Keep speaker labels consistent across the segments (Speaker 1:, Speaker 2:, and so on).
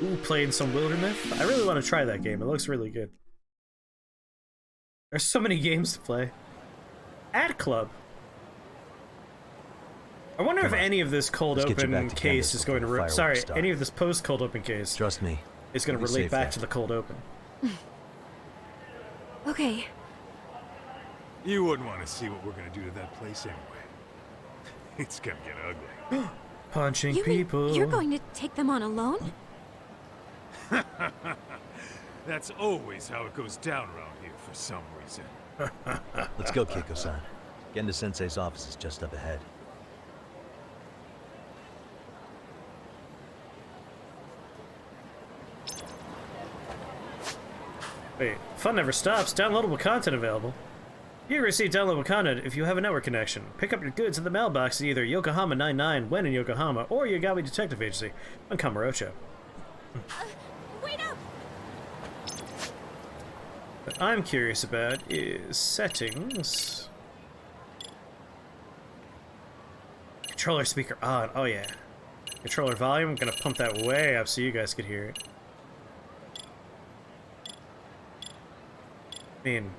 Speaker 1: Ooh, playing some Wilderness. I really want to try that game. It looks really good. There's so many games to play. Ad Club. I wonder if any of this cold open case is going to... Sorry, any of this post-cold open case...
Speaker 2: Trust me.
Speaker 1: ...is going to relate back to the cold open.
Speaker 3: Okay.
Speaker 4: You wouldn't want to see what we're going to do to that place anyway. It's going to get ugly.
Speaker 1: Punching
Speaker 3: You mean
Speaker 1: people.
Speaker 3: you're going to take them on alone?
Speaker 4: That's always how it goes down around here for some reason.
Speaker 2: Let's go, Keiko-san. Genda-sensei's office is just up ahead.
Speaker 1: Wait, fun never stops. Downloadable content available. You can receive downloadable content if you have a network connection. Pick up your goods in the mailbox at either Yokohama 99 when in Yokohama or Yagami Detective Agency on Kamurocho.
Speaker 3: Wait up!
Speaker 1: What I'm curious about is settings. Controller speaker on. Oh yeah. Controller volume. I'm gonna pump that way up so you guys could hear it. I mean,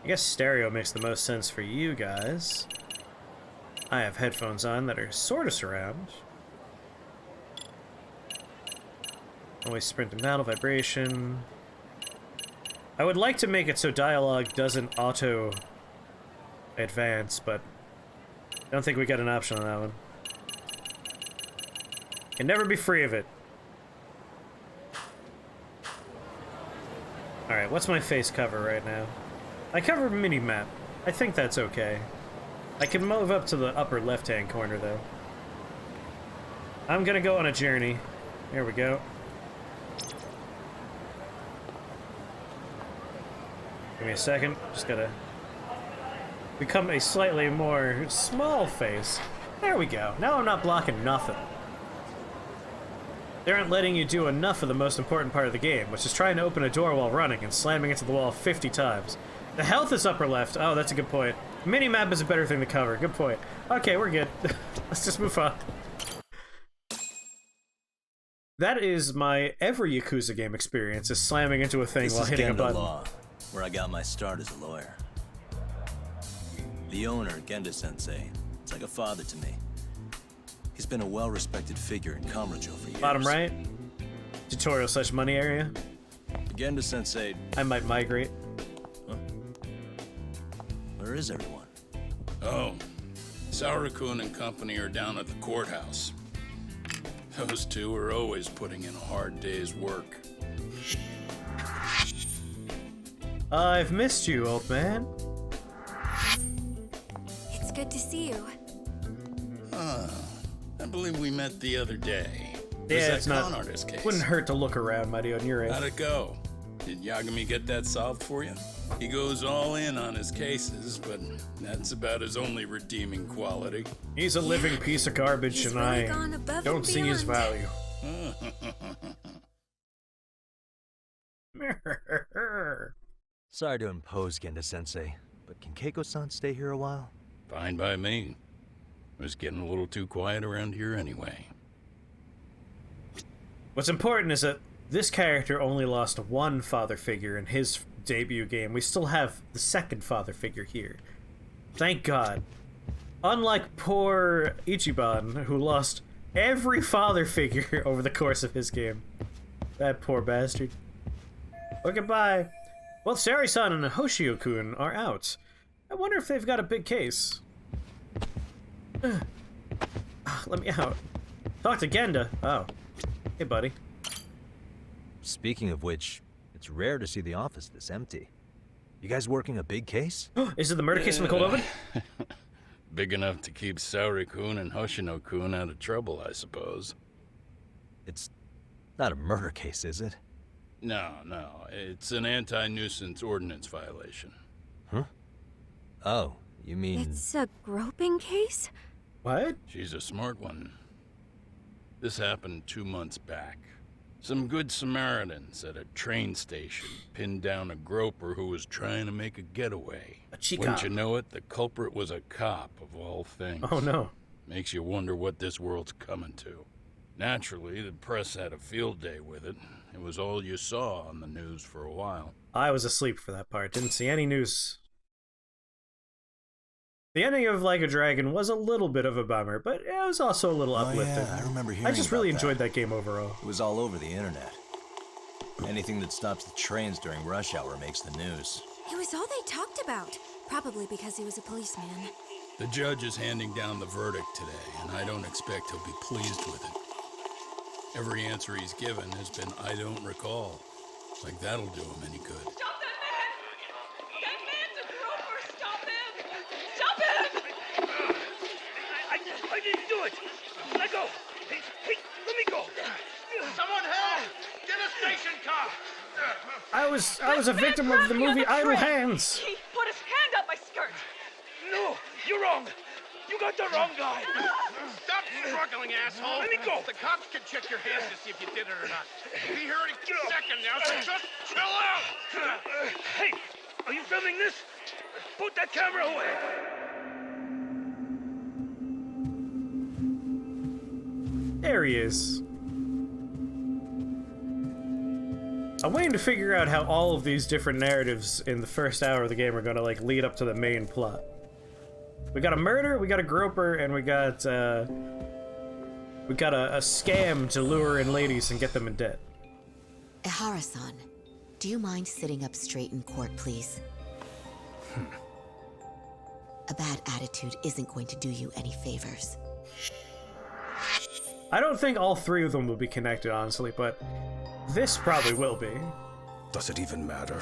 Speaker 1: I guess stereo makes the most sense for you guys. I have headphones on that are sort of surround. Always sprint and battle vibration. I would like to make it so dialogue doesn't auto advance, but I don't think we got an option on that one. Can never be free of it. Alright, what's my face cover right now? I cover mini-map. I think that's okay. I can move up to the upper left-hand corner, though. I'm gonna go on a journey. There we go. Give me a second. Just gotta become a slightly more small face. There we go. Now I'm not blocking nothing. They aren't letting you do enough of the most important part of the game, which is trying to open a door while running and slamming into the wall 50 times. The health is upper left. Oh, that's a good point. Minimap is a better thing to cover. Good point. Okay, we're good. Let's just move on. That is my every Yakuza game experience, is slamming into a thing while hitting a button.
Speaker 5: Law, where I got my start as a lawyer. The owner, Genda-sensei, it's like a father to me. He's been a well-respected figure in Kamurocho for years.
Speaker 1: Bottom right. Tutorial/money area.
Speaker 5: Genda-sensei...
Speaker 1: I might migrate.
Speaker 5: Huh? Where is everyone?
Speaker 6: Oh, Saura-kun and company are down at the courthouse. Those two are always putting in a hard day's work.
Speaker 1: I've missed you, old man.
Speaker 3: It's good to see you.
Speaker 6: I believe we met the other day.
Speaker 1: Yeah, it's not.
Speaker 6: Con artist case.
Speaker 1: Wouldn't hurt to look around, my dude, on your
Speaker 6: How'd
Speaker 1: age.
Speaker 6: it go? Did Yagami get that solved for you? He goes all in on his cases, but that's about his only redeeming quality.
Speaker 1: He's a living piece of garbage,
Speaker 3: He's
Speaker 1: and
Speaker 3: really
Speaker 1: I
Speaker 3: gone above
Speaker 1: don't
Speaker 3: and
Speaker 1: see his
Speaker 3: beyond.
Speaker 1: value.
Speaker 2: Sorry to impose, Genda-sensei, but can Keiko-san stay here a while?
Speaker 6: Fine by me. It was getting a little too quiet around here anyway.
Speaker 1: What's important is that this character only lost one father figure in his debut game. We still have the second father figure here. Thank God. Unlike poor Ichiban, who lost every father figure over the course of his game. That poor bastard. Well, goodbye. Well, Sari-san and Hoshio-kun are out. I wonder if they've got a big case. Let me out. Talk to Genda. Oh. Hey, buddy.
Speaker 2: Speaking of which, it's rare to see the office this empty. You guys working a big case?
Speaker 1: Is it the murder case in the cold open?
Speaker 6: Big enough to keep Saori-kun and Hoshino-kun out of trouble, I suppose.
Speaker 2: It's not a murder case, is it?
Speaker 6: No, it's an anti-nuisance ordinance violation.
Speaker 2: Huh? Oh, you mean...
Speaker 3: It's a groping case?
Speaker 1: What?
Speaker 6: She's a smart one. This happened 2 months back. Some good Samaritans at a train station pinned down a groper who was trying to make a getaway.
Speaker 1: A chica.
Speaker 6: Wouldn't you know it, the culprit was a cop, of all things.
Speaker 1: Oh, no.
Speaker 6: Makes you wonder what this world's coming to. Naturally, the press had a field day with it. It was all you saw on the news for a while.
Speaker 1: I was asleep for that part. Didn't see any news. The ending of Like a Dragon was a little bit of a bummer, but it was also a little uplifting.
Speaker 5: Yeah, I remember hearing
Speaker 1: I just really
Speaker 5: about
Speaker 1: enjoyed that game overall.
Speaker 5: It was all over the internet. Anything that stops the trains during rush hour makes the news.
Speaker 3: It was all they talked about. Probably because he was a policeman.
Speaker 6: The judge is handing down the verdict today, and I don't expect he'll be pleased with it. Every answer he's given has been, I don't recall. Like that'll do him any good.
Speaker 7: Stop that man! That man's a groper! Stop him! Stop him!
Speaker 8: I didn't do it! Let go! Hey, let me go! Someone help! Get a station car!
Speaker 1: I was a victim of the movie Idle Hands.
Speaker 7: He put his hand up my skirt!
Speaker 8: No, you're wrong! You got the wrong guy!
Speaker 9: Stop struggling, asshole!
Speaker 8: Let me go!
Speaker 9: The cops can check your hands to see if you did it or not. We'll be here in a second now, so just chill out!
Speaker 8: Hey, are you filming this? Put that camera away!
Speaker 1: There he is. I'm waiting to figure out how all of these different narratives in the first hour of the game are gonna like lead up to the main plot. We got a murder, we got a groper, and we got a scam to lure in ladies and get them in debt.
Speaker 10: Ihara-san, do you mind sitting up straight in court, please? A bad attitude isn't going to do you any favors.
Speaker 1: I don't think all three of them will be connected, honestly, but this probably will be.
Speaker 11: Does it even matter?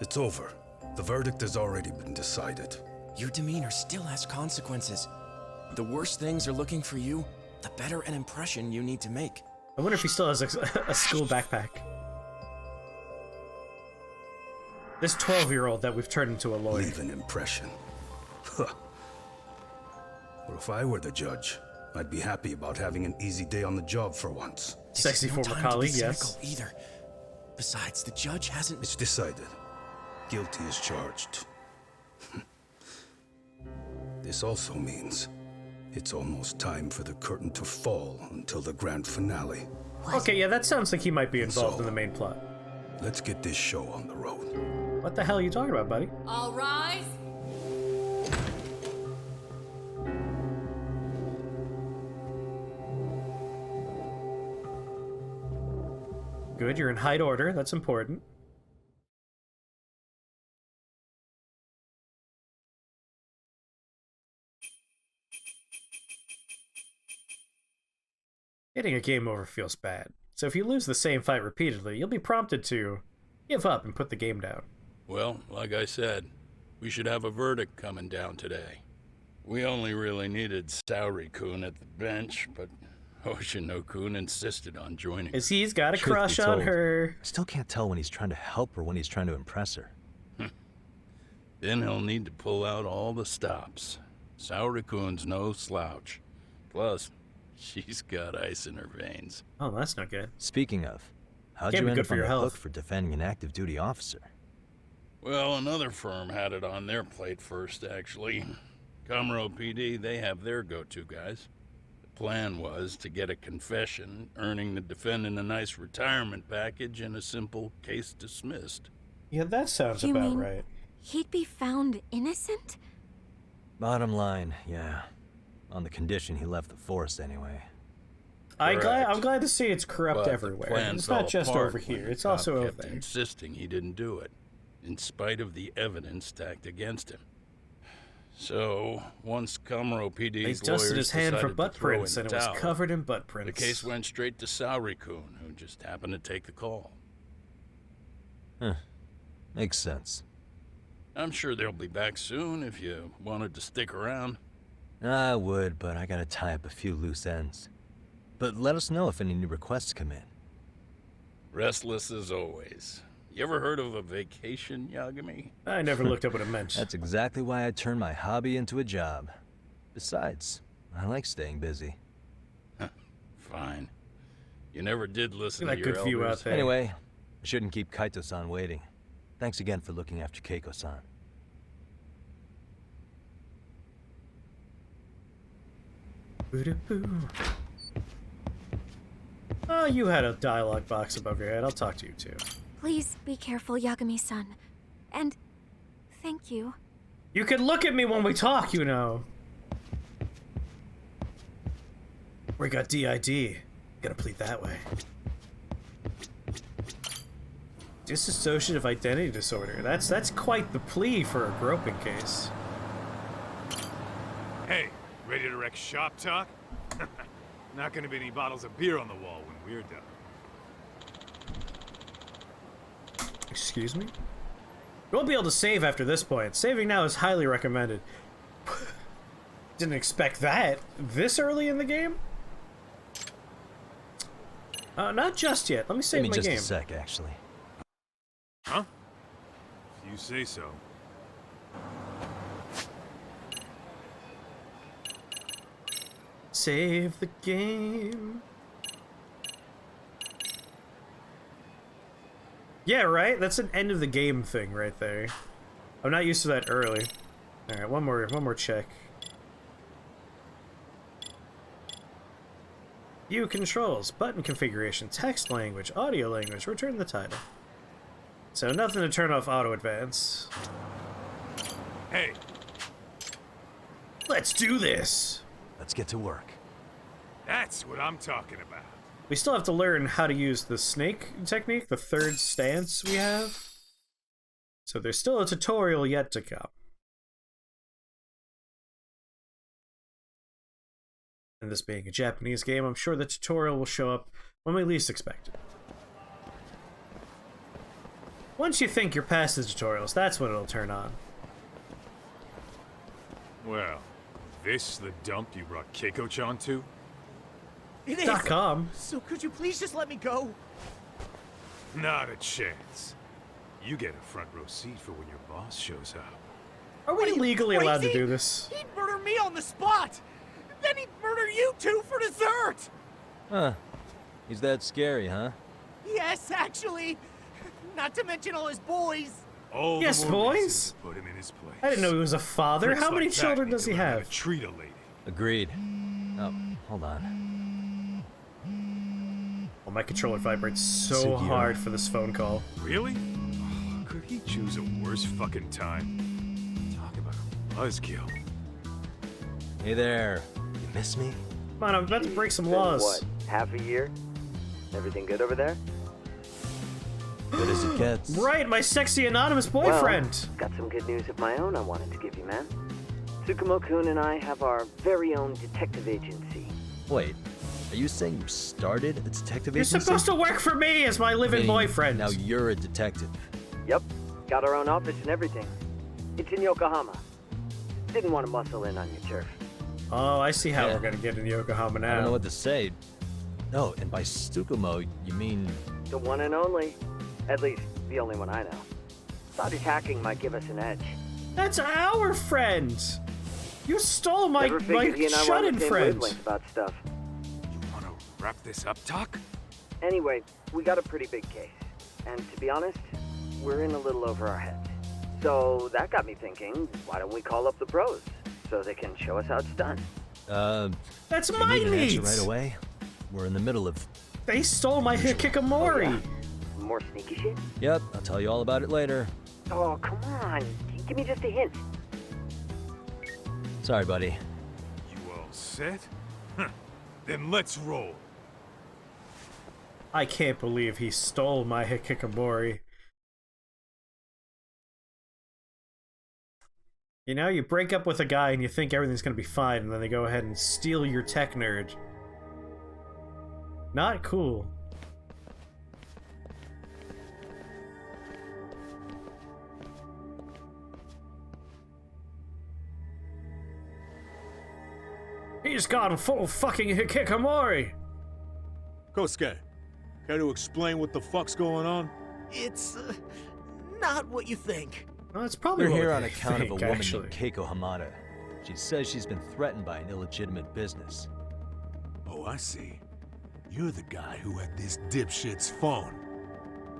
Speaker 11: It's over. The verdict has already been decided.
Speaker 12: Your demeanor still has consequences. The worse things are looking for you, the better an impression you need to make.
Speaker 1: I wonder if he still has a school backpack. This 12-year-old that we've turned into a lawyer.
Speaker 11: Leave an impression. Huh. Well, if I were the judge, I'd be happy about having an easy day on the job for once.
Speaker 1: Sexy former colleague, yes.
Speaker 12: Either. Besides, the judge hasn't...
Speaker 11: It's decided. Guilty is charged. This also means it's almost time for the curtain to fall until the grand finale.
Speaker 10: What?
Speaker 1: Okay, yeah, that sounds like he might be involved in the main plot.
Speaker 11: Let's get this show on the road.
Speaker 1: What the hell are you talking about, buddy?
Speaker 7: All rise!
Speaker 1: Good, you're in height order. That's important. Getting a game over feels bad. So if you lose the same fight repeatedly, you'll be prompted to give up and put the game down.
Speaker 6: Well, like I said, we should have a verdict coming down today. We only really needed Saori-kun at the bench, but Hoshino-kun insisted on joining.
Speaker 1: As he's got a
Speaker 2: Truth be
Speaker 1: crush on
Speaker 2: told,
Speaker 1: her.
Speaker 2: I still can't tell when he's trying to help or when he's trying to impress her.
Speaker 6: Then he'll need to pull out all the stops. Saori-kun's no slouch. Plus, she's got ice in her veins.
Speaker 1: Oh, that's not good.
Speaker 2: Speaking of, how'd
Speaker 1: Can't
Speaker 2: you
Speaker 1: be
Speaker 2: end
Speaker 1: good
Speaker 2: up
Speaker 1: for
Speaker 2: on
Speaker 1: your
Speaker 2: the
Speaker 1: health.
Speaker 2: hook for defending an active duty officer?
Speaker 6: Well, another firm had it on their plate first, actually. Comro PD, they have their go-to guys. The plan was to get a confession, earning the defendant a nice retirement package and a simple case dismissed.
Speaker 1: Yeah, that sounds
Speaker 3: You
Speaker 1: about
Speaker 3: mean
Speaker 1: right.
Speaker 3: he'd be found innocent?
Speaker 2: Bottom line, yeah. On the condition he left the forest anyway.
Speaker 1: I'm
Speaker 6: Correct.
Speaker 1: glad to see it's corrupt
Speaker 6: But the
Speaker 1: everywhere.
Speaker 6: plan
Speaker 1: It's
Speaker 6: fell
Speaker 1: not just
Speaker 6: apart
Speaker 1: over
Speaker 6: when
Speaker 1: here.
Speaker 6: the
Speaker 1: It's
Speaker 6: cop
Speaker 1: also over
Speaker 6: kept
Speaker 1: there.
Speaker 6: insisting he didn't do it, in spite of the evidence stacked against him. So, once Comro
Speaker 1: They
Speaker 6: PD's
Speaker 1: dusted
Speaker 6: lawyers
Speaker 1: his hand for
Speaker 6: decided
Speaker 1: butt
Speaker 6: to throw in
Speaker 1: prints,
Speaker 6: the
Speaker 1: and it was
Speaker 6: towel,
Speaker 1: covered in butt
Speaker 6: the
Speaker 1: prints.
Speaker 6: case went straight to Saori-kun, who just happened to take the call.
Speaker 2: Huh. Makes sense.
Speaker 6: I'm sure they'll be back soon if you wanted to stick around.
Speaker 2: I would, but I gotta tie up a few loose ends. But let us know if any new requests come in.
Speaker 6: Restless as always. You ever heard of a vacation, Yagami?
Speaker 1: I never looked up what it meant.
Speaker 2: That's exactly why I turned my hobby into a job. Besides, I like staying busy.
Speaker 6: Fine. You never did listen
Speaker 1: Look
Speaker 6: to
Speaker 1: at
Speaker 6: your
Speaker 1: that good view
Speaker 6: elders.
Speaker 1: out there.
Speaker 2: Anyway, I shouldn't keep Kaito-san waiting. Thanks again for looking after Keiko-san.
Speaker 1: Boo-doo-boo. Oh, you had a dialogue box above your head. I'll talk to you too.
Speaker 3: Please be careful, Yagami-san. And thank you.
Speaker 1: You can look at me when we talk, you know. We got DID. Gotta plead that way. Dissociative identity disorder. That's quite the plea for a groping case.
Speaker 4: Hey, ready to wreck shop talk? Not gonna be any bottles of beer on the wall when we're done.
Speaker 1: Excuse me? You won't be able to save after this point. Saving now is highly recommended. Didn't expect that this early in the game? Not just yet. Let me save my game.
Speaker 2: Give me just a sec, actually.
Speaker 4: Huh? If you say so.
Speaker 1: Save the game. Yeah, right? That's an end of the game thing right there. I'm not used to that early. Alright, one more check. View controls, button configuration, text language, audio language, return the title. So nothing to turn off auto advance.
Speaker 4: Hey.
Speaker 1: Let's do this.
Speaker 2: Let's get to work.
Speaker 4: That's what I'm talking about.
Speaker 1: We still have to learn how to use the snake technique, the third stance we have. So there's still a tutorial yet to come. And this being a Japanese game, I'm sure the tutorial will show up when we least expect it. Once you think you're past the tutorials, that's when it'll turn on.
Speaker 4: Well, this the dump you brought Keiko-chan to?
Speaker 8: It is.
Speaker 1: .com.
Speaker 8: So could you please just let me go?
Speaker 4: Not a chance. You get a front row seat for when your boss shows up.
Speaker 1: Are we legally allowed to
Speaker 8: crazy?
Speaker 1: do this?
Speaker 8: He'd murder me on the spot! Then he'd murder you two for dessert!
Speaker 2: Huh. He's that scary, huh?
Speaker 8: Yes, actually. Not to mention all his boys.
Speaker 4: All
Speaker 1: Yes,
Speaker 4: the more reason
Speaker 1: boys.
Speaker 4: to put him in his place.
Speaker 1: I didn't know he was a father.
Speaker 4: Pricks
Speaker 1: How many
Speaker 4: like that
Speaker 1: children
Speaker 4: need
Speaker 1: does
Speaker 4: to
Speaker 1: he
Speaker 4: learn how to
Speaker 1: have?
Speaker 4: treat a lady.
Speaker 2: Agreed. Oh, hold on.
Speaker 1: Well, my controller vibrates so
Speaker 2: Sugio.
Speaker 1: hard for this phone call.
Speaker 4: Really? Oh, could he choose a worse fucking time? Talk about a buzzkill.
Speaker 2: Hey there. You miss me?
Speaker 1: Come on, I'm about to break some laws.
Speaker 13: What, half a year? Everything good over there?
Speaker 2: Good as it gets.
Speaker 1: Right, my sexy anonymous boyfriend.
Speaker 13: Well, got some good news of my own I wanted to give you, man. Tsukumo-kun and I have our very own detective agency.
Speaker 2: Wait, are you saying you started a detective
Speaker 1: You're
Speaker 2: agency?
Speaker 1: supposed to work for me as my living
Speaker 2: Meaning
Speaker 1: boyfriend.
Speaker 2: Now you're a detective.
Speaker 13: Yep, got our own office and everything. It's in Yokohama. Didn't want to muscle in on your turf.
Speaker 1: Oh, I see how
Speaker 2: Yeah.
Speaker 1: we're gonna get in Yokohama now.
Speaker 2: I don't know what to say. No, and by Tsukumo, you mean...
Speaker 13: The one and only. At least, the only one I know. Thought his hacking might give us an edge.
Speaker 1: That's our friend. You stole my
Speaker 13: Never figured he and I were on
Speaker 1: shut-in
Speaker 13: the same
Speaker 1: friend.
Speaker 13: wavelength about stuff.
Speaker 4: You want to wrap this up, Doc?
Speaker 13: Anyway, we got a pretty big case. And to be honest, we're in a little over our heads. So that got me thinking, why don't we call up the pros so they can show us how it's done?
Speaker 1: That's
Speaker 2: you
Speaker 1: my
Speaker 2: need an answer
Speaker 1: needs.
Speaker 2: right away. We're in the middle of...
Speaker 1: They stole my hikikomori.
Speaker 13: Oh, yeah? More sneaky shit?
Speaker 2: Yep, I'll tell you all about it later.
Speaker 13: Oh, come on. Give me just a hint.
Speaker 2: Sorry, buddy.
Speaker 4: You all set? Huh. Then let's roll.
Speaker 1: I can't believe he stole my hikikomori. You know, you break up with a guy and you think everything's gonna be fine, and then they go ahead and steal your tech nerd. Not cool. He's gone full fucking hikikomori!
Speaker 14: Kosuke, care to explain what the fuck's going on?
Speaker 8: It's not what you think.
Speaker 1: Well, that's probably
Speaker 2: We're
Speaker 1: what
Speaker 2: here
Speaker 1: they
Speaker 2: on account of a
Speaker 1: think,
Speaker 2: woman
Speaker 1: actually.
Speaker 2: named Keiko Hamada. She says she's been threatened by an illegitimate business.
Speaker 14: Oh, I see. You're the guy who had this dipshit's phone.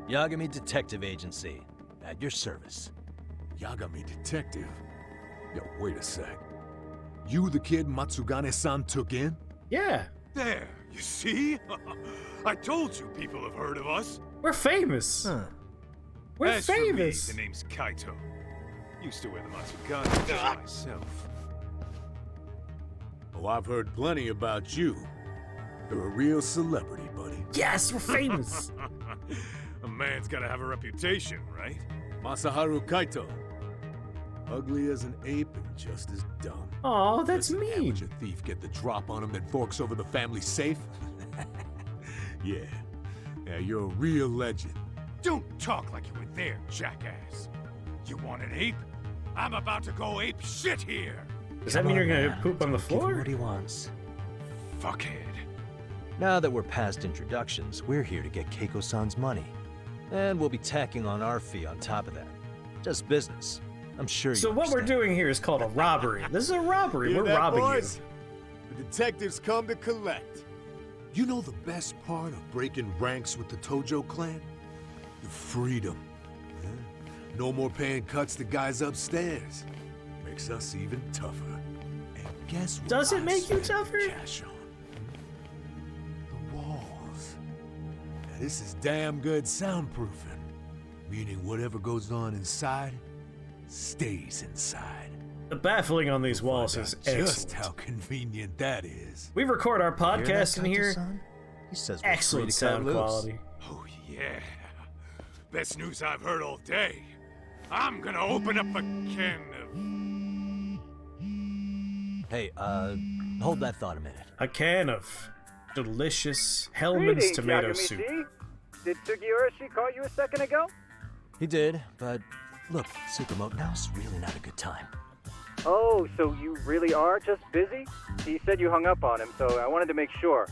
Speaker 2: Yagami Detective Agency. At your service.
Speaker 14: Yagami Detective? Yo, wait a sec. You the kid Matsugane-san took in?
Speaker 1: Yeah.
Speaker 4: There, You see? I told you people have heard of us.
Speaker 1: We're famous. We're
Speaker 4: As for me,
Speaker 1: famous.
Speaker 4: the name's Kaito. Used to wear the Matsukage myself.
Speaker 14: Oh, I've heard plenty about you. You're a real celebrity, buddy.
Speaker 1: Yes, we're famous.
Speaker 4: A man's gotta have a reputation, right?
Speaker 14: Masaharu Kaito. Ugly as an ape and just as dumb.
Speaker 1: Aw, that's
Speaker 14: Listen,
Speaker 1: mean.
Speaker 14: Amateur thief get the drop on him, then forks over the family safe? Yeah. Yeah, you're a real legend.
Speaker 4: Don't talk like you were there, jackass. You want an ape? I'm about to go ape shit here.
Speaker 1: Does that mean you're gonna poop on the
Speaker 2: Give him
Speaker 1: floor?
Speaker 2: what he wants.
Speaker 4: Fuckhead.
Speaker 2: Now that we're past introductions, we're here to get Keiko-san's money. And we'll be tacking on our fee on top of that. Just business. I'm sure you
Speaker 1: So what we're doing here is called a robbery. This is a robbery.
Speaker 14: Hear
Speaker 1: We're
Speaker 14: that,
Speaker 1: robbing
Speaker 14: boys? The detectives come to collect. You know the best part of breaking ranks with the Tojo clan? The freedom. Yeah? No more paying cuts to guys upstairs. Makes us even tougher. And guess what?
Speaker 1: Does it
Speaker 14: I
Speaker 1: make you
Speaker 14: spend
Speaker 1: tougher?
Speaker 14: Cash on? The walls. Now, this is damn good soundproofing. Meaning whatever goes on inside stays inside.
Speaker 1: you. The baffling on these walls is
Speaker 14: Just
Speaker 1: excellent.
Speaker 14: how convenient that is.
Speaker 1: We record our podcast in here.
Speaker 2: Kaito-san? He says we're
Speaker 1: Excellent
Speaker 2: free to cut
Speaker 1: sound
Speaker 2: loose.
Speaker 1: quality.
Speaker 4: Oh yeah. Best news I've heard all day. I'm gonna open up a can of...
Speaker 2: Hey, hold that thought a minute.
Speaker 1: A can of delicious Hellman's tomato soup.
Speaker 13: Did Sugiura call you a second ago?
Speaker 2: He did, but look, Tsukumo, now's really not a good time.
Speaker 13: Oh, so you really are just busy? He said you hung up on him, so I wanted to make sure.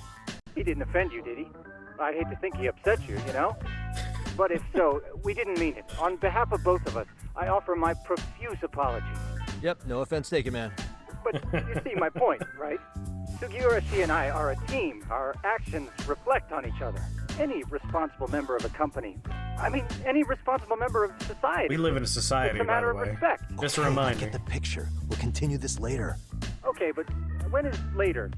Speaker 13: He didn't offend you, did he? I'd hate to think he upset you, you know? But if so, we didn't mean it. On behalf of both of us, I offer my profuse apologies.
Speaker 2: Yep, no offense taken, man.
Speaker 13: But you see my point, right? Sugiura and I are a team. Our actions reflect on each other. Any responsible member of a company, any responsible member of society.
Speaker 1: We live in a society,
Speaker 13: It's a matter
Speaker 1: by the
Speaker 13: of
Speaker 1: way.
Speaker 13: respect.
Speaker 1: Just a
Speaker 2: Okay, I
Speaker 1: reminder.
Speaker 2: get the picture. We'll continue this later.
Speaker 13: Okay, but when is later?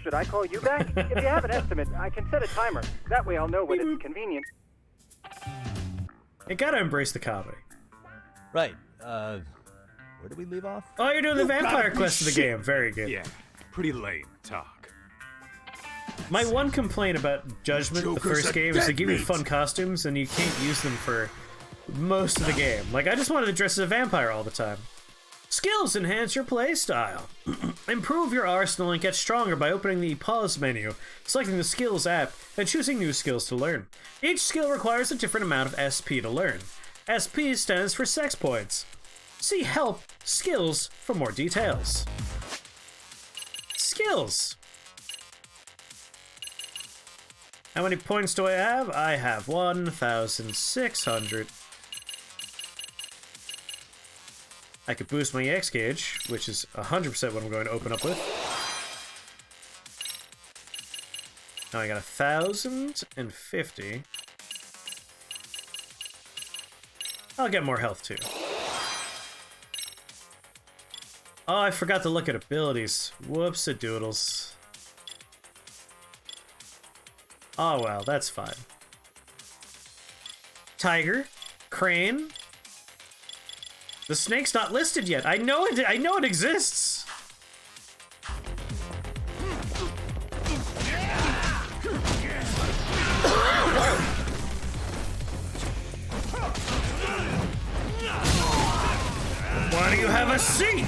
Speaker 13: Should I call you back? If you have an estimate, I can set a timer. That way I'll know when it's convenient.
Speaker 1: You gotta embrace the comedy.
Speaker 2: Right, where did we leave off?
Speaker 1: Oh, you're doing the
Speaker 4: You gotta
Speaker 1: vampire
Speaker 4: be
Speaker 1: quest of the
Speaker 4: shit.
Speaker 1: game. Very good.
Speaker 4: Yeah, pretty lame talk.
Speaker 1: My one complaint about Judgment, the
Speaker 14: Joker's
Speaker 1: first
Speaker 14: a
Speaker 1: game, is they give you
Speaker 14: deadbeat.
Speaker 1: fun costumes and you can't use them for most of the game. Like, I just wanted to dress as a vampire all the time. Skills enhance your playstyle. Improve your arsenal and get stronger by opening the pause menu, selecting the skills app, and choosing new skills to learn. Each skill requires a different amount of SP to learn. SP stands for sex points. See Help Skills for more details. Skills. How many points do I have? I have 1,600. I could boost my EX gauge, which is 100% what I'm going to open up with. Now I got 1,050. I'll get more health too. Oh, I forgot to look at abilities. Whoops-a-doodles. Oh well, that's fine. Tiger, crane. The snake's not listed yet. I know it. I know it exists. Why do you have a seat?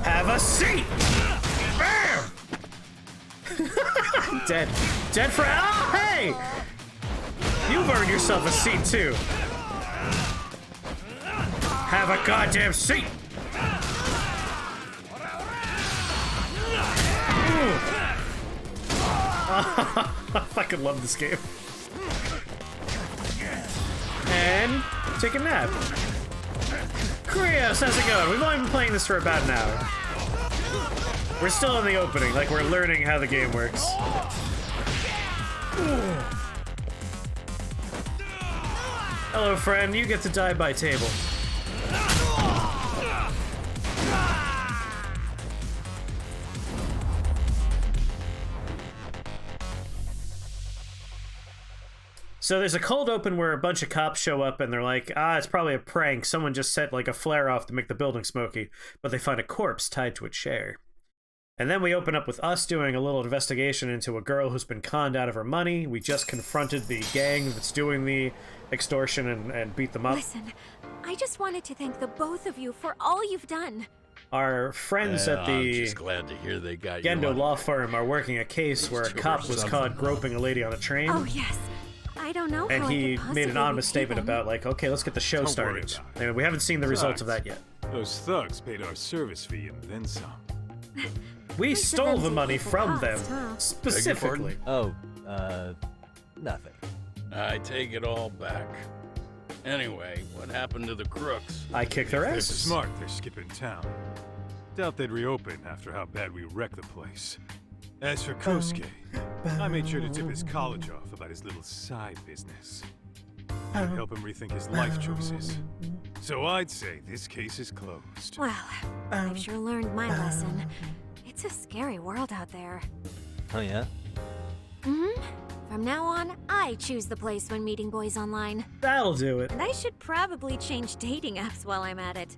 Speaker 1: Have a seat! Bam! Dead. Dead for— oh, hey! You've earned yourself a seat, too. Have a goddamn seat! I fucking love this game. And take a nap. Krios, how's it going? We've only been playing this for about an hour. We're still in the opening, like we're learning how the game works. Hello, friend. You get to die by table. So there's a cold open where a bunch of cops show up and they're like, it's probably a prank. Someone just set like a flare off to make the building smoky, but they find a corpse tied to a chair. And then we open up with us doing a little investigation into a girl who's been conned out of her money. We just confronted the gang that's doing the extortion and beat them up.
Speaker 3: Listen, I just wanted to thank the both of you for all you've done.
Speaker 1: Our friends at
Speaker 6: I'm
Speaker 1: the
Speaker 6: just glad to hear they got you
Speaker 1: Gendo
Speaker 6: on.
Speaker 1: law firm are working a case where a cop was caught groping a lady on a train.
Speaker 3: Oh, yes. I don't know
Speaker 1: And
Speaker 3: how
Speaker 1: he
Speaker 3: I could
Speaker 1: made an
Speaker 3: possibly
Speaker 1: anonymous
Speaker 3: repay
Speaker 1: statement
Speaker 3: them.
Speaker 1: about, like, okay, let's get the show
Speaker 4: Don't worry
Speaker 1: started.
Speaker 4: about it.
Speaker 1: And we haven't seen the results of that yet.
Speaker 4: Those thugs paid our service fee and then some.
Speaker 1: We stole the money from them,
Speaker 3: huh?
Speaker 1: specifically.
Speaker 2: Oh, nothing.
Speaker 6: I take it all back. Anyway, what happened to the crooks?
Speaker 1: I kicked their
Speaker 4: They're
Speaker 1: asses.
Speaker 4: smart, they're skipping town. Doubt they'd reopen after how bad we wrecked the place. As for Kosuke, I made sure to tip his college off about his little side business. Should help him rethink his life choices. So I'd say this case is closed.
Speaker 3: Well, I've sure learned my lesson. It's a scary world out there.
Speaker 2: Oh, yeah?
Speaker 3: Mm-hmm. From now on, I choose the place when meeting boys online.
Speaker 1: That'll do it.
Speaker 3: And I should probably change dating apps while I'm at it.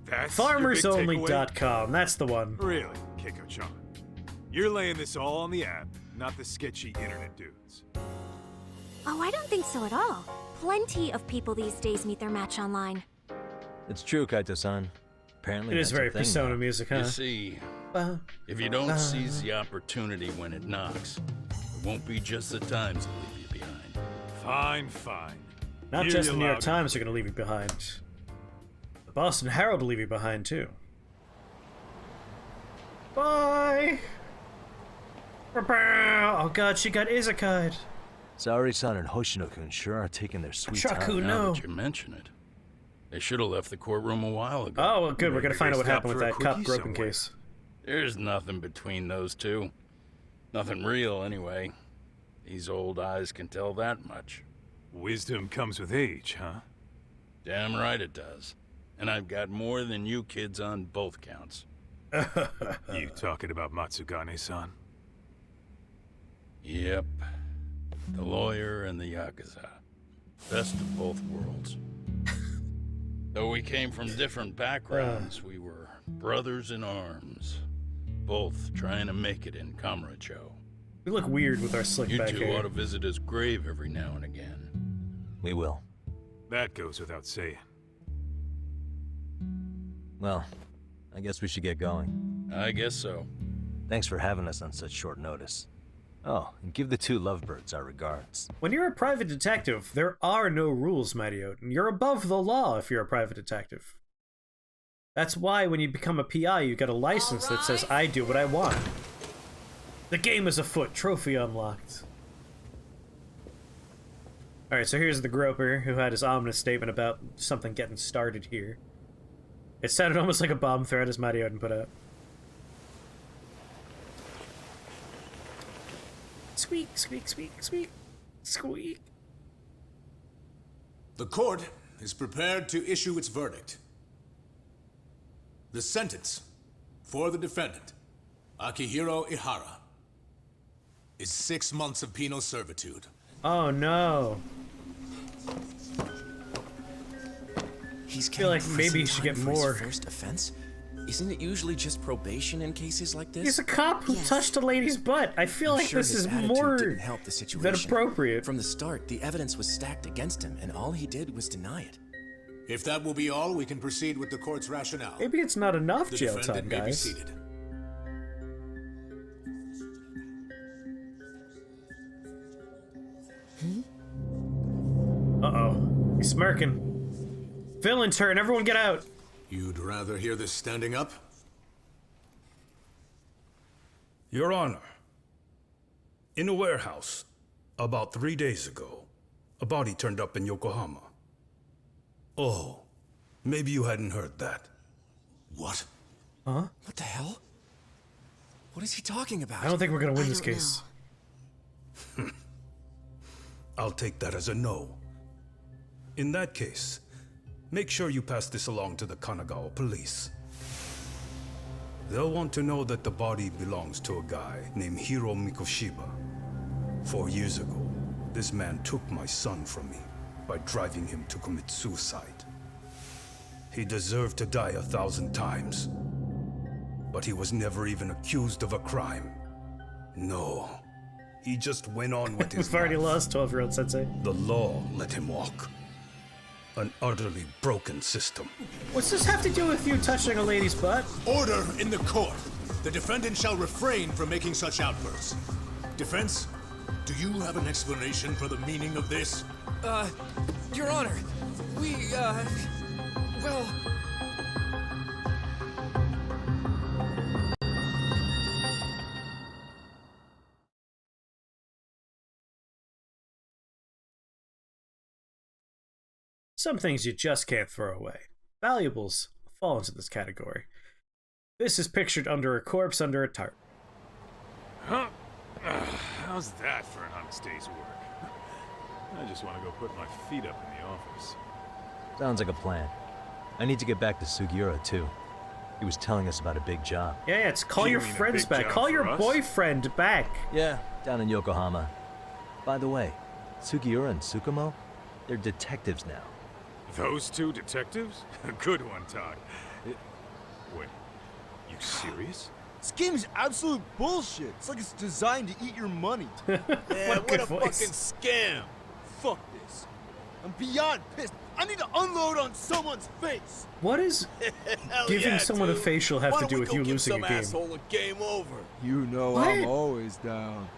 Speaker 4: That's your big takeaway?
Speaker 1: FarmersOnly.com, that's the one.
Speaker 4: Really, Keiko-chan? You're laying this all on the app, not the sketchy internet dudes.
Speaker 3: Oh, I don't think so at all. Plenty of people these days meet their match online.
Speaker 2: It's true, Kaito-san. Apparently
Speaker 1: It is
Speaker 2: that's a
Speaker 1: very
Speaker 2: thing
Speaker 1: Persona
Speaker 2: now.
Speaker 1: music, huh?
Speaker 6: You see, if you don't seize the opportunity when it knocks, it won't be just the times that leave you behind.
Speaker 4: Fine, fine.
Speaker 1: Not
Speaker 4: Hear
Speaker 1: just
Speaker 4: you
Speaker 1: the New York
Speaker 4: loud.
Speaker 1: Times are going to leave you behind. The Boston Herald will leave you behind, too. Bye! Oh god, she got Izakai'd.
Speaker 2: Saori-san and Hoshino-kun sure are taking their sweet time.
Speaker 1: Chaku,
Speaker 6: Now
Speaker 1: no.
Speaker 6: that you mention it, they should have left the courtroom a while ago.
Speaker 1: Oh, well, good. We're going to
Speaker 4: Maybe
Speaker 1: find
Speaker 4: they
Speaker 1: out what happened with
Speaker 4: stopped
Speaker 1: that
Speaker 4: for a
Speaker 1: cop
Speaker 4: quickie
Speaker 1: groping
Speaker 4: somewhere.
Speaker 1: case.
Speaker 6: There's nothing between those two. Nothing real, anyway. These old eyes can tell that much.
Speaker 4: Wisdom comes with age, huh?
Speaker 6: Damn right it does. And I've got more than you kids on both counts.
Speaker 4: You talking about Matsugane-san?
Speaker 6: Yep. The lawyer and the Yakuza. Best of both worlds. Though we came from different backgrounds, we were brothers in arms. Both trying to make it in Kamurocho.
Speaker 1: We look weird with our slick
Speaker 6: You
Speaker 1: back
Speaker 6: two
Speaker 1: hair.
Speaker 6: ought to visit his grave every now and again.
Speaker 2: We will.
Speaker 4: That goes without saying.
Speaker 2: Well, I guess we should get going.
Speaker 6: I guess so.
Speaker 2: Thanks for having us on such short notice. Oh, and give the two lovebirds our regards.
Speaker 1: When you're a private detective, there are no rules, Marioten. You're above the law if you're a private detective. That's why when you become a PI, you get a license that says, I do what I want. The game is afoot. Trophy unlocked. Alright, so here's the groper who had his ominous statement about something getting started here. It sounded almost like a bomb threat as Marioten put out. Squeak, squeak, squeak, squeak, squeak.
Speaker 15: The court is prepared to issue its verdict. The sentence for the defendant, Akihiro Ihara, is 6 months of penal servitude.
Speaker 1: Oh no.
Speaker 12: He's
Speaker 1: I feel like
Speaker 12: getting
Speaker 1: maybe he
Speaker 12: prison
Speaker 1: should get
Speaker 12: time for his
Speaker 1: more.
Speaker 12: first offense? Isn't it usually just probation in cases like this?
Speaker 1: He's a cop who touched a lady's butt. I feel
Speaker 12: I'm
Speaker 1: like
Speaker 12: sure
Speaker 1: this
Speaker 12: his
Speaker 1: is
Speaker 12: attitude
Speaker 1: more
Speaker 12: didn't help the
Speaker 1: than
Speaker 12: situation.
Speaker 1: appropriate.
Speaker 12: From the start, the evidence was stacked against him, and all he did was deny it.
Speaker 15: If that will be all, we can proceed with the court's rationale.
Speaker 1: Maybe it's not enough
Speaker 15: The
Speaker 1: jail
Speaker 15: defendant
Speaker 1: time,
Speaker 15: may be
Speaker 1: guys.
Speaker 15: seated.
Speaker 1: Uh-oh. He's smirking. Villain turn, everyone get out.
Speaker 15: You'd rather hear this standing up?
Speaker 11: Your Honor, in a warehouse, about 3 days ago, a body turned up in Yokohama. Oh, maybe you hadn't heard that.
Speaker 15: What?
Speaker 1: Huh?
Speaker 12: What the hell? What is he talking about?
Speaker 1: I don't think we're gonna win this case.
Speaker 11: I'll take that as a no. In that case, make sure you pass this along to the Kanagawa police. They'll want to know that the body belongs to a guy named Hiro Mikoshiba. 4 years ago, This man took my son from me by driving him to commit suicide. He deserved to die 1,000 times. But he was never even accused of a crime. No. He just went on with his
Speaker 1: We've already
Speaker 11: life.
Speaker 1: lost 12-year-old Sensei.
Speaker 11: The law let him walk. An utterly broken system.
Speaker 1: What's this have to do with you touching a lady's butt?
Speaker 15: Order in the court. The defendant shall refrain from making such outbursts. Defense, do you have an explanation for the meaning of this?
Speaker 12: Your Honor, well...
Speaker 1: Some things you just can't throw away. Valuables fall into this category. This is pictured under a corpse under a tarp.
Speaker 4: Huh? How's that for an honest day's work? I just want to go put my feet up in the office.
Speaker 2: Sounds like a plan. I need to get back to Sugiura, too. He was telling us about a big job.
Speaker 1: Yeah, it's call your friends back. Call your boyfriend back.
Speaker 2: Yeah, down in Yokohama. By the way, Sugiura and Tsukumo, they're detectives now.
Speaker 4: Those two detectives? Good one, Todd. Wait, you serious?
Speaker 16: This game is absolute bullshit. It's like it's designed to eat your money. Man, what a fucking scam. Fuck this. I'm beyond pissed. I need to unload on someone's face.
Speaker 1: What is giving someone a facial have to do with you losing a game?
Speaker 16: Asshole a game over? You know
Speaker 1: What?
Speaker 16: I'm always down.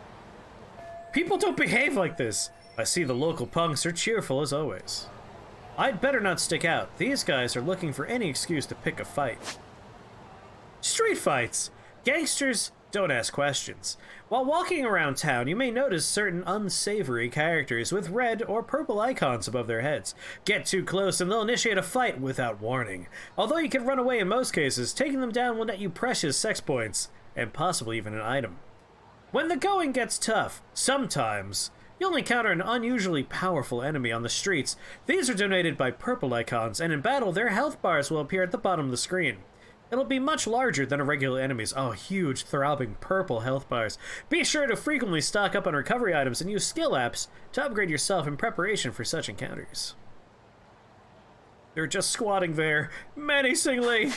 Speaker 1: People don't behave like this. I see the local punks are cheerful as always. I'd better not stick out. These guys are looking for any excuse to pick a fight. Street fights! Gangsters don't ask questions. While walking around town, you may notice certain unsavory characters with red or purple icons above their heads. Get too close and they'll initiate a fight without warning. Although you can run away in most cases, taking them down will net you precious sex points, and possibly even an item. When the going gets tough, sometimes you'll encounter an unusually powerful enemy on the streets. These are donated by purple icons, and in battle, their health bars will appear at the bottom of the screen. It'll be much larger than a regular enemy's. Oh, huge, throbbing purple health bars. Be sure to frequently stock up on recovery items and use skill apps to upgrade yourself in preparation for such encounters. They're just squatting there, menacingly.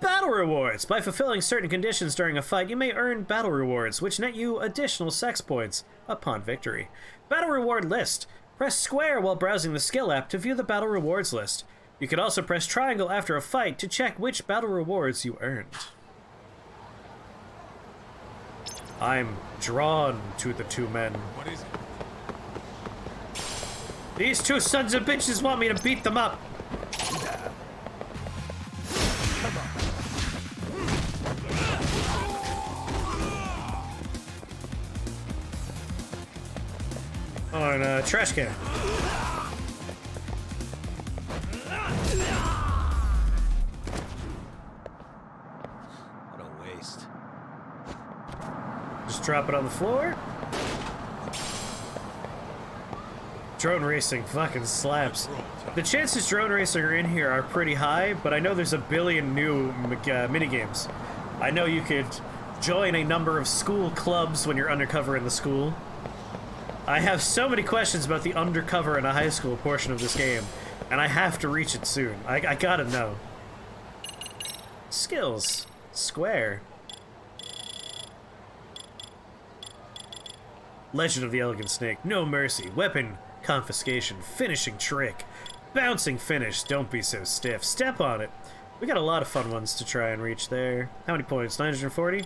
Speaker 1: Battle rewards. By fulfilling certain conditions during a fight, you may earn battle rewards, which net you additional sex points upon victory. Battle reward list. Press square while browsing the skill app to view the battle rewards list. You can also press triangle after a fight to check which battle rewards you earned. I'm drawn to the two men.
Speaker 4: What is it?
Speaker 1: These two sons of bitches want me to beat them up. Oh, and a trash can.
Speaker 2: What a waste.
Speaker 1: Just drop it on the floor. Drone racing fucking slaps. The chances drone racing are in here are pretty high, but I know there's a billion new minigames. I know you could join a number of school clubs when you're undercover in the school. I have so many questions about the undercover in a high school portion of this game, and I have to reach it soon. I gotta know. Skills. Square. Legend of the Elegant Snake. No mercy. Weapon confiscation. Finishing trick. Bouncing finish. Don't be so stiff. Step on it. We got a lot of fun ones to try and reach there. How many points? 940?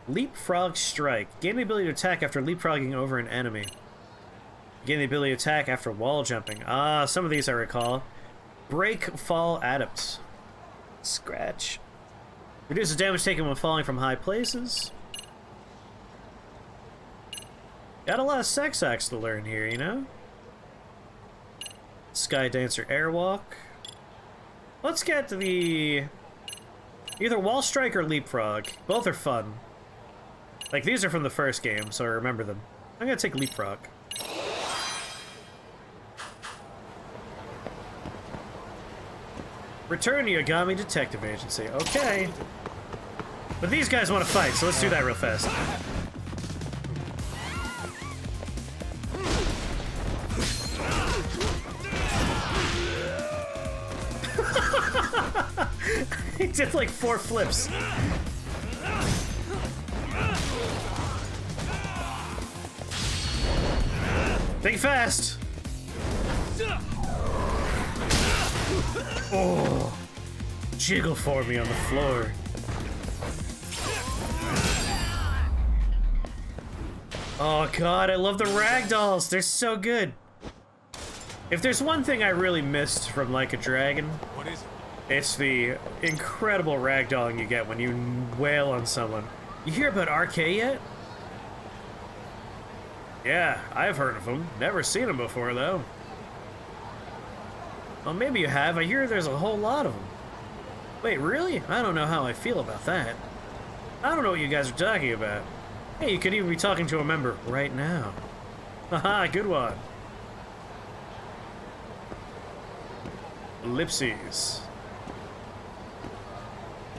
Speaker 1: Leapfrog Strike. Gain the ability to attack after leapfrogging over an enemy. Gain the ability to attack after wall jumping. Ah, some of these I recall. Break Fall Adept. Scratch. Reduces damage taken when falling from high places. Got a lot of sex acts to learn here, you know? Sky Dancer Airwalk. Let's get to the... either Wall Strike or Leapfrog. Both are fun. Like, these are from the first game, so I remember them. I'm gonna take Leapfrog. Return to Yagami Detective Agency. Okay. But these guys want to fight, so let's do that real fast. He did like 4 flips. Think fast. Oh, jiggle for me on the floor. Oh god, I love the ragdolls. They're so good. If there's one thing I really missed from Like a Dragon,
Speaker 15: What is it?
Speaker 1: it's the incredible ragdolling you get when you wail on someone. You hear about RK yet? Yeah, I've heard of him. Never seen him before, though. Well, maybe you have. I hear there's a whole lot of them. Wait, really? I don't know how I feel about that. I don't know what you guys are talking about. Hey, you could even be talking to a member right now. Haha, good one. Ellipses.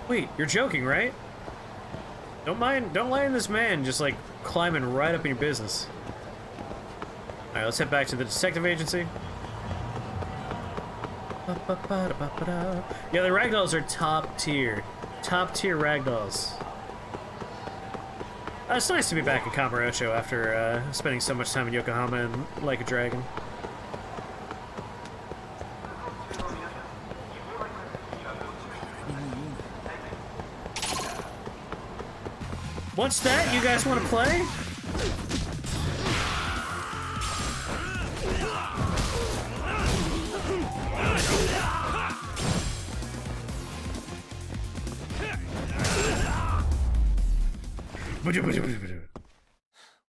Speaker 1: Wait, you're joking, right? Don't mind this man just like climbing right up in your business. Alright, let's head back to the detective agency. Yeah, the ragdolls are top tier. Top tier ragdolls. It's nice to be back in Kamurocho after spending so much time in Yokohama and Like a Dragon. What's that? You guys want to play?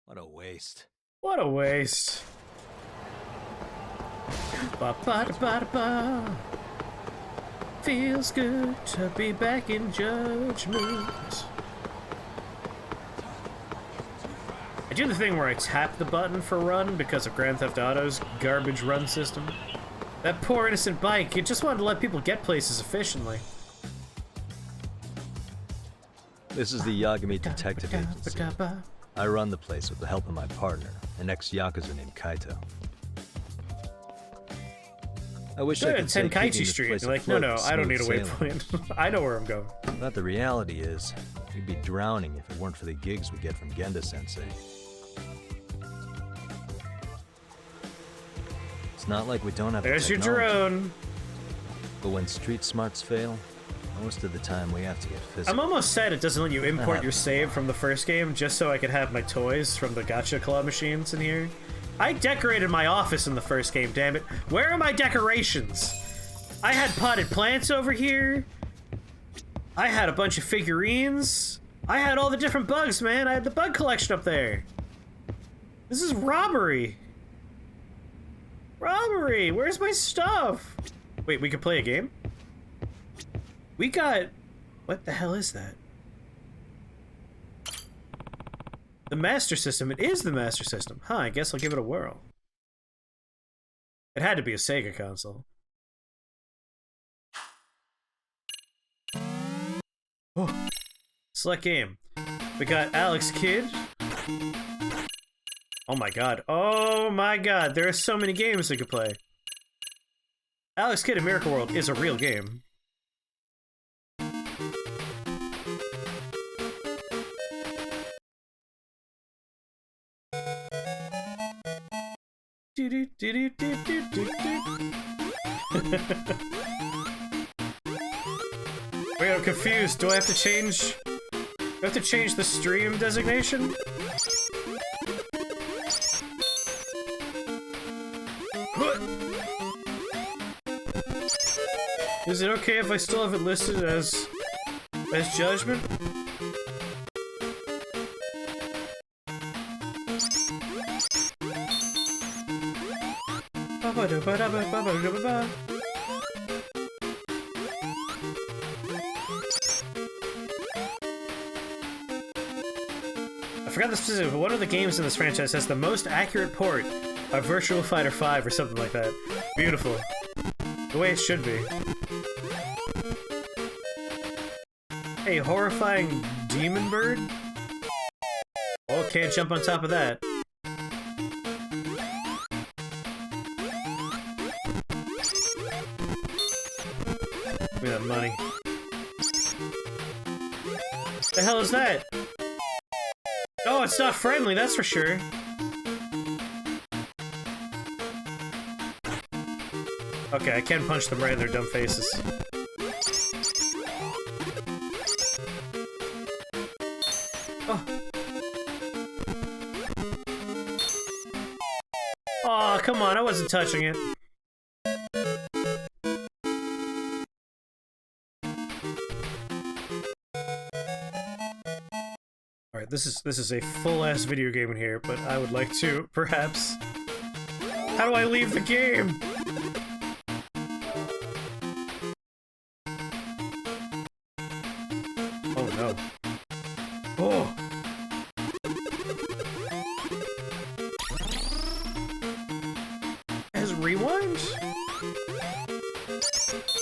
Speaker 2: What a waste.
Speaker 1: What a waste. Ba ba da ba da ba. Feels good to be back in Judgment. I do the thing where I tap the button for run because of Grand Theft Auto's garbage run system. That poor innocent bike, it just wanted to let people get places efficiently.
Speaker 2: This is the Yagami Detective Agency. I run the place with the help of my partner, an ex-Yakuza named Kaito. I wish I could say keeping
Speaker 1: Tenkaichi
Speaker 2: this
Speaker 1: Street.
Speaker 2: place
Speaker 1: You're like,
Speaker 2: afloat
Speaker 1: no,
Speaker 2: was
Speaker 1: I don't
Speaker 2: smooth
Speaker 1: need a
Speaker 2: sailing.
Speaker 1: waypoint. I know where I'm going.
Speaker 2: But the reality is, we'd be drowning if it weren't for the gigs we get from Genda-sensei. It's not like we don't have
Speaker 1: There's
Speaker 2: the
Speaker 1: your
Speaker 2: technology.
Speaker 1: drone.
Speaker 2: But when street smarts fail, most of the time we have to get physical.
Speaker 1: I'm almost sad it doesn't let you import your save from the first game just so I could have my toys from the gacha claw machines in here. I decorated my office in the first game, damn it. Where are my decorations? I had potted plants over here. I had a bunch of figurines. I had all the different bugs, man. I had the bug collection up there. This is robbery. Robbery! Where's my stuff? Wait, we could play a game? We got... What the hell is that? The Master System. It is the Master System. Huh, I guess I'll give it a whirl. It had to be a Sega console. Oh. Select game. We got Alex Kidd. Oh my god. Oh my god. There are so many games we could play. Alex Kidd in Miracle World is a real game. Wait, I'm confused. Do I have to change... Do I have to change the stream designation? Is it okay if I still have it listed as Judgment? I forgot the specific, but one of the games in this franchise has the most accurate port of Virtua Fighter 5 or something like that. Beautiful. The way it should be. Hey, horrifying demon bird? Oh, can't jump on top of that. Give me that money. The hell is that? Oh, it's not friendly, that's for sure. Okay, I can punch them right in their dumb faces. Oh. Aw, come on, I wasn't touching it. Alright, this is a full-ass video game in here, but I would like to, perhaps... How do I leave the game? Oh no. Oh! As rewind?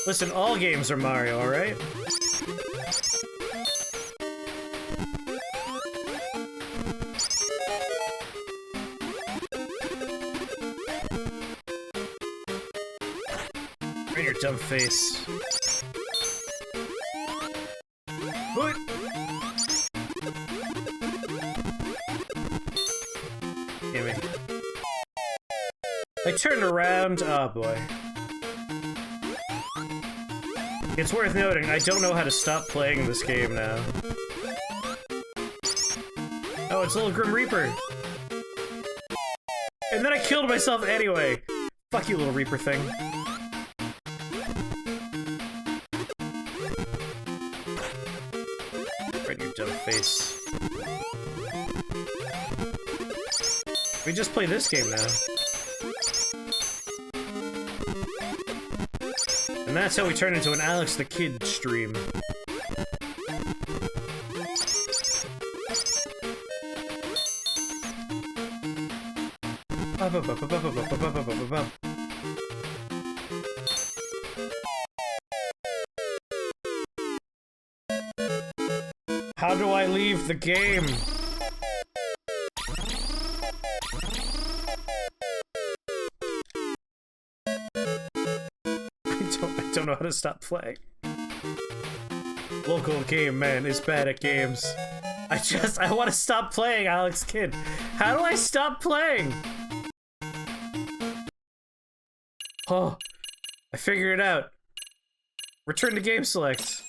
Speaker 1: Listen, all games are Mario, alright? Right in your dumb face. What? Gimme. I turned around. Oh boy. It's worth noting, I don't know how to stop playing this game now. Oh, it's Little Grim Reaper. And then I killed myself anyway. Fuck you, Little Reaper thing. Right in your dumb face. We just play this game now. And that's how we turn into an Alex the Kid stream. How do I leave the game? I don't know how to stop playing. Local game man is bad at games. I want to stop playing Alex Kidd. How do I stop playing? Oh, I figured it out. Return to game select.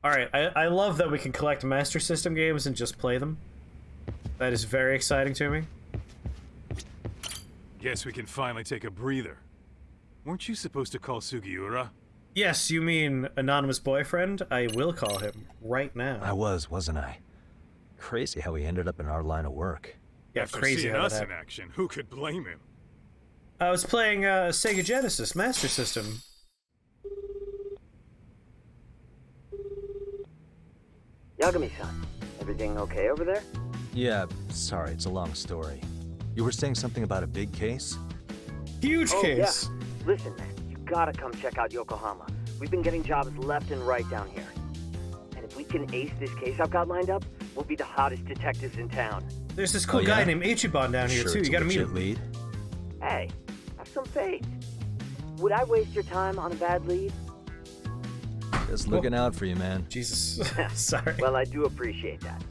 Speaker 1: Alright, I love that we can collect Master System games and just play them. That is very exciting to me.
Speaker 4: Guess we can finally take a breather. Weren't you supposed to call Sugiura?
Speaker 1: Yes, you mean anonymous boyfriend? I will call him right now.
Speaker 2: I wasn't I? Crazy how he ended up in our line of work.
Speaker 1: Yeah,
Speaker 4: After
Speaker 1: crazy
Speaker 4: seeing
Speaker 1: how
Speaker 4: us
Speaker 1: that
Speaker 4: in action, who could blame him?
Speaker 1: I was playing Sega Genesis Master System.
Speaker 17: Yagami-san, everything okay over there?
Speaker 2: Yeah, sorry, it's a long story. You were saying something about a big case?
Speaker 1: Huge case!
Speaker 17: Yeah. Listen, man, you gotta come check out Yokohama. We've been getting jobs left and right down here. And if we can ace this case I've got lined up, we'll be the hottest detectives in town.
Speaker 1: There's this cool guy named Ichiban down here, too. You gotta meet him.
Speaker 2: Lead?
Speaker 17: Hey, have some faith. Would I waste your time on a bad lead?
Speaker 2: Just looking out for you, man.
Speaker 1: Jesus. Sorry.
Speaker 17: Well, I do appreciate that.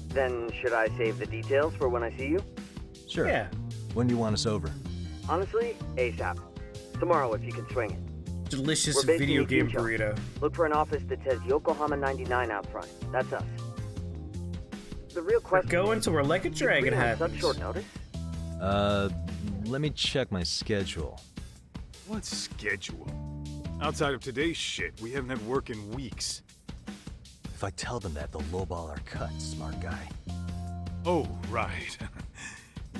Speaker 17: Then, should I save the details for when I see you?
Speaker 2: Sure.
Speaker 1: Yeah.
Speaker 2: When do you want us over?
Speaker 17: Honestly, ASAP. Tomorrow, if you can swing it.
Speaker 1: Delicious video game burrito.
Speaker 17: Look for an office that says Yokohama 99 out front. That's us. The real question
Speaker 1: We're going to where Like a Dragon
Speaker 17: happens.
Speaker 1: happens.
Speaker 17: Such short notice?
Speaker 2: Let me check my schedule.
Speaker 4: What schedule? Outside of today's shit, we haven't had work in weeks.
Speaker 2: If I tell them that, they'll lowball our cut, smart guy.
Speaker 4: Oh, right.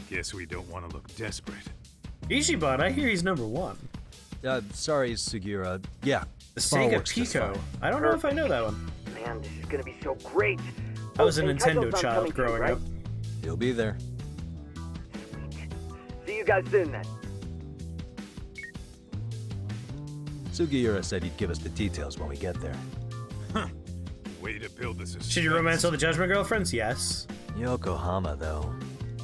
Speaker 4: Guess we don't want to look desperate.
Speaker 1: Ichiban, I hear he's #1.
Speaker 2: Sorry, Sugiura. Yeah.
Speaker 1: The
Speaker 2: phone
Speaker 1: Sega
Speaker 2: works just
Speaker 1: Pico.
Speaker 2: fine.
Speaker 1: I don't know if I know that one.
Speaker 17: Man, this is gonna be so great.
Speaker 1: I was a
Speaker 17: and
Speaker 1: Nintendo
Speaker 17: Kaito's
Speaker 1: child
Speaker 17: coming too,
Speaker 1: growing
Speaker 17: right?
Speaker 1: up.
Speaker 2: He'll be there.
Speaker 17: See you guys soon, then.
Speaker 2: Sugiura said he'd give us the details when we get there.
Speaker 4: Huh. Way to build the suspense.
Speaker 1: Should you romance all the Judgment Girlfriends? Yes.
Speaker 2: Yokohama, though.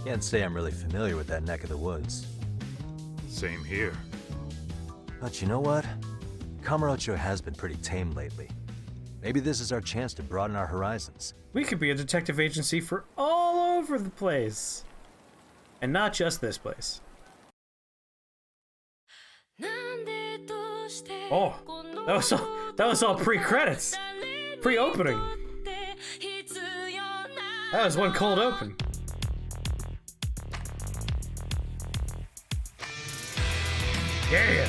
Speaker 2: Can't say I'm really familiar with that neck of the woods.
Speaker 4: Same here.
Speaker 2: But you know what? Kamurocho has been pretty tame lately. Maybe this is our chance to broaden our horizons.
Speaker 1: We could be a detective agency for all over the place. And not just this place. Oh, that was all pre-credits. Pre-opening. That was one cold open. Yeah.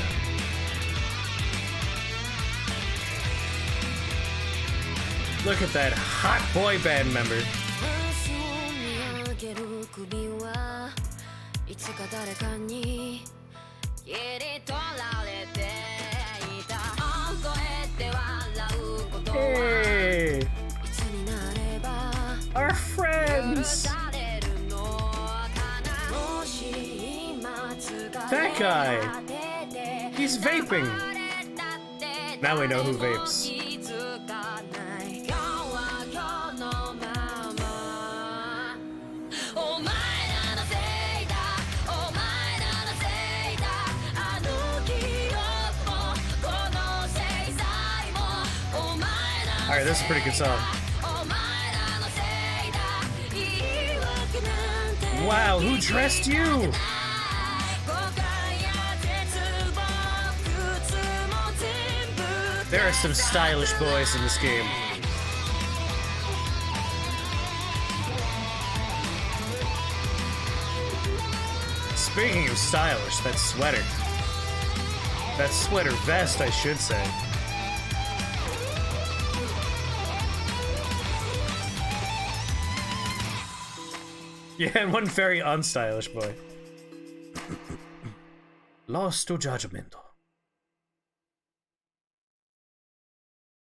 Speaker 1: Look at that hot boy band member. Hey! Our friends! That guy! He's vaping! Now we know who vapes. Alright, this is a pretty good song. Wow, who dressed you? There are some stylish boys in this game. Speaking of stylish, that sweater. That sweater vest, I should say. Yeah, and one very unstylish boy. Lost to judgmental.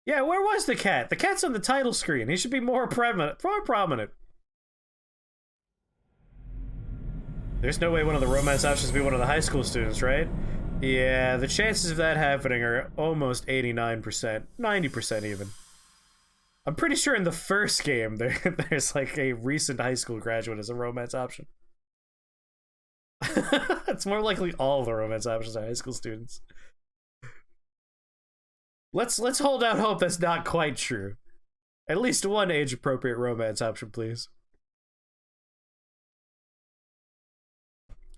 Speaker 1: Yeah, where was the cat? The cat's on the title screen. He should be more prominent. There's no way one of the romance options would be one of the high school students, right? Yeah, the chances of that happening are almost 89%. 90% even. I'm pretty sure in the first game there's like a recent high school graduate as a romance option. It's more likely all the romance options are high school students. Let's hold out hope that's not quite true. At least one age-appropriate romance option, please.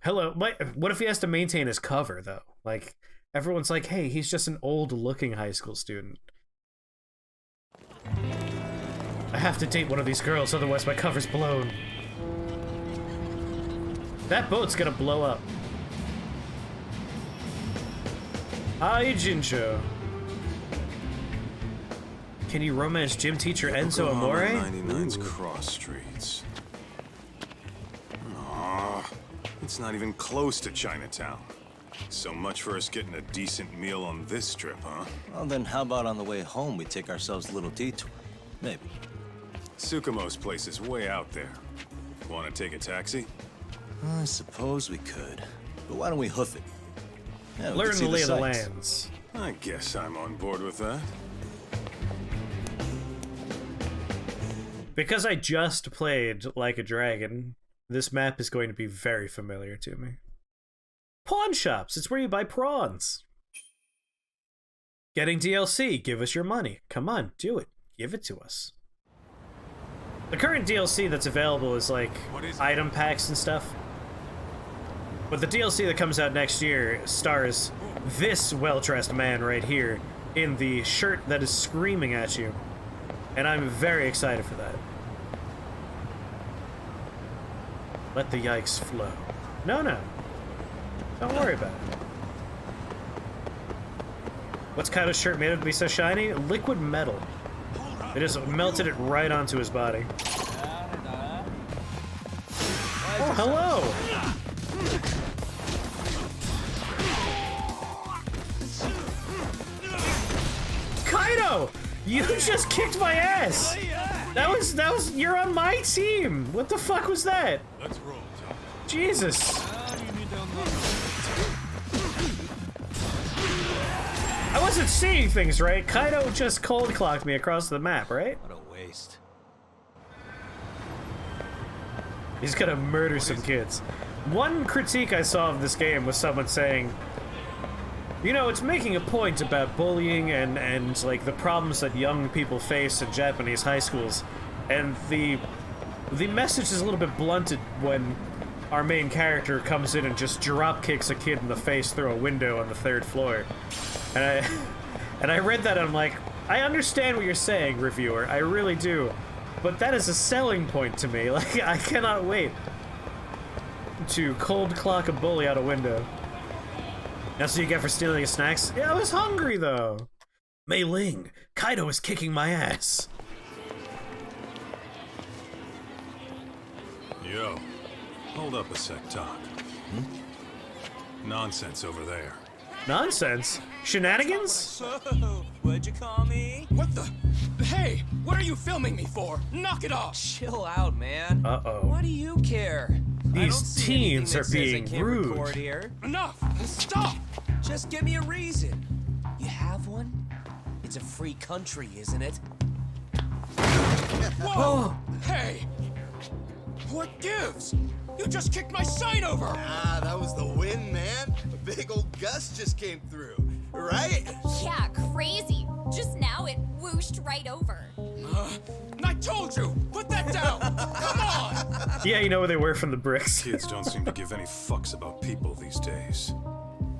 Speaker 1: Hello, what if he has to maintain his cover, though? Like, everyone's like, hey, he's just an old-looking high school student. I have to date one of these girls, otherwise my cover's blown. That boat's gonna blow up. Hi, Jincho. Can you romance gym teacher Enzo Amore?
Speaker 18: 99's cross streets. Aw, it's not even close to Chinatown. So much for us getting a decent meal on this trip, huh?
Speaker 5: Well, then how about on the way home we take ourselves a little detour? Maybe.
Speaker 18: Tsukumo's place is way out there. Want to take a taxi?
Speaker 5: I suppose we could. But why don't we hoof it? Yeah,
Speaker 1: Learn the lay of the lands.
Speaker 18: I guess I'm on board with that.
Speaker 1: Because I just played Like a Dragon, this map is going to be very familiar to me. Pawn shops, it's where you buy prawns. Getting DLC, give us your money. Come on, do it. Give it to us. The current DLC that's available is like item packs and stuff. But the DLC that comes out next year stars this well-dressed man right here in the shirt that is screaming at you. And I'm very excited for that. Let the yikes flow. No. Don't worry about it. What's Kaido's shirt made of to be so shiny? Liquid metal. They just melted it right onto his body. Oh, hello! Kaido! You just kicked my ass! That was, you're on my team! What the fuck was that?
Speaker 4: Let's roll, Tom.
Speaker 1: Jesus. I wasn't seeing things right. Kaido just cold clocked me across the map, right?
Speaker 5: What a waste.
Speaker 1: He's gonna murder some kids. One critique I saw of this game was someone saying, you know, it's making a point about bullying and like the problems that young people face in Japanese high schools, and the message is a little bit blunted when our main character comes in and just drop kicks a kid in the face through a window on the 3rd floor. And I read that and I'm like, I understand what you're saying, reviewer, I really do, but that is a selling point to me. Like, I cannot wait to cold clock a bully out a window. That's what you get for stealing his snacks? Yeah, I was hungry though. Mei Ling, Kaido is kicking my ass.
Speaker 18: Yo, hold up a sec, Doc. Nonsense over there.
Speaker 1: Nonsense? Shenanigans?
Speaker 12: So, what'd you call me?
Speaker 9: What the? Hey, what are you filming me for? Knock it off!
Speaker 12: Chill out, man.
Speaker 1: Uh-oh.
Speaker 12: Why do you care?
Speaker 1: These teens are being rude.
Speaker 12: Here.
Speaker 9: Enough! Stop!
Speaker 12: Just give me a reason. You have one? It's a free country, isn't it?
Speaker 9: Whoa! Hey! What gives? You just kicked my sign over!
Speaker 16: Ah, that was the wind, man. A big old gust just came through, right?
Speaker 19: Yeah, crazy. Just now it whooshed right over.
Speaker 9: I told you! Put that down! Come on!
Speaker 1: Yeah, you know where they were from the bricks.
Speaker 18: Kids don't seem to give any fucks about people these days.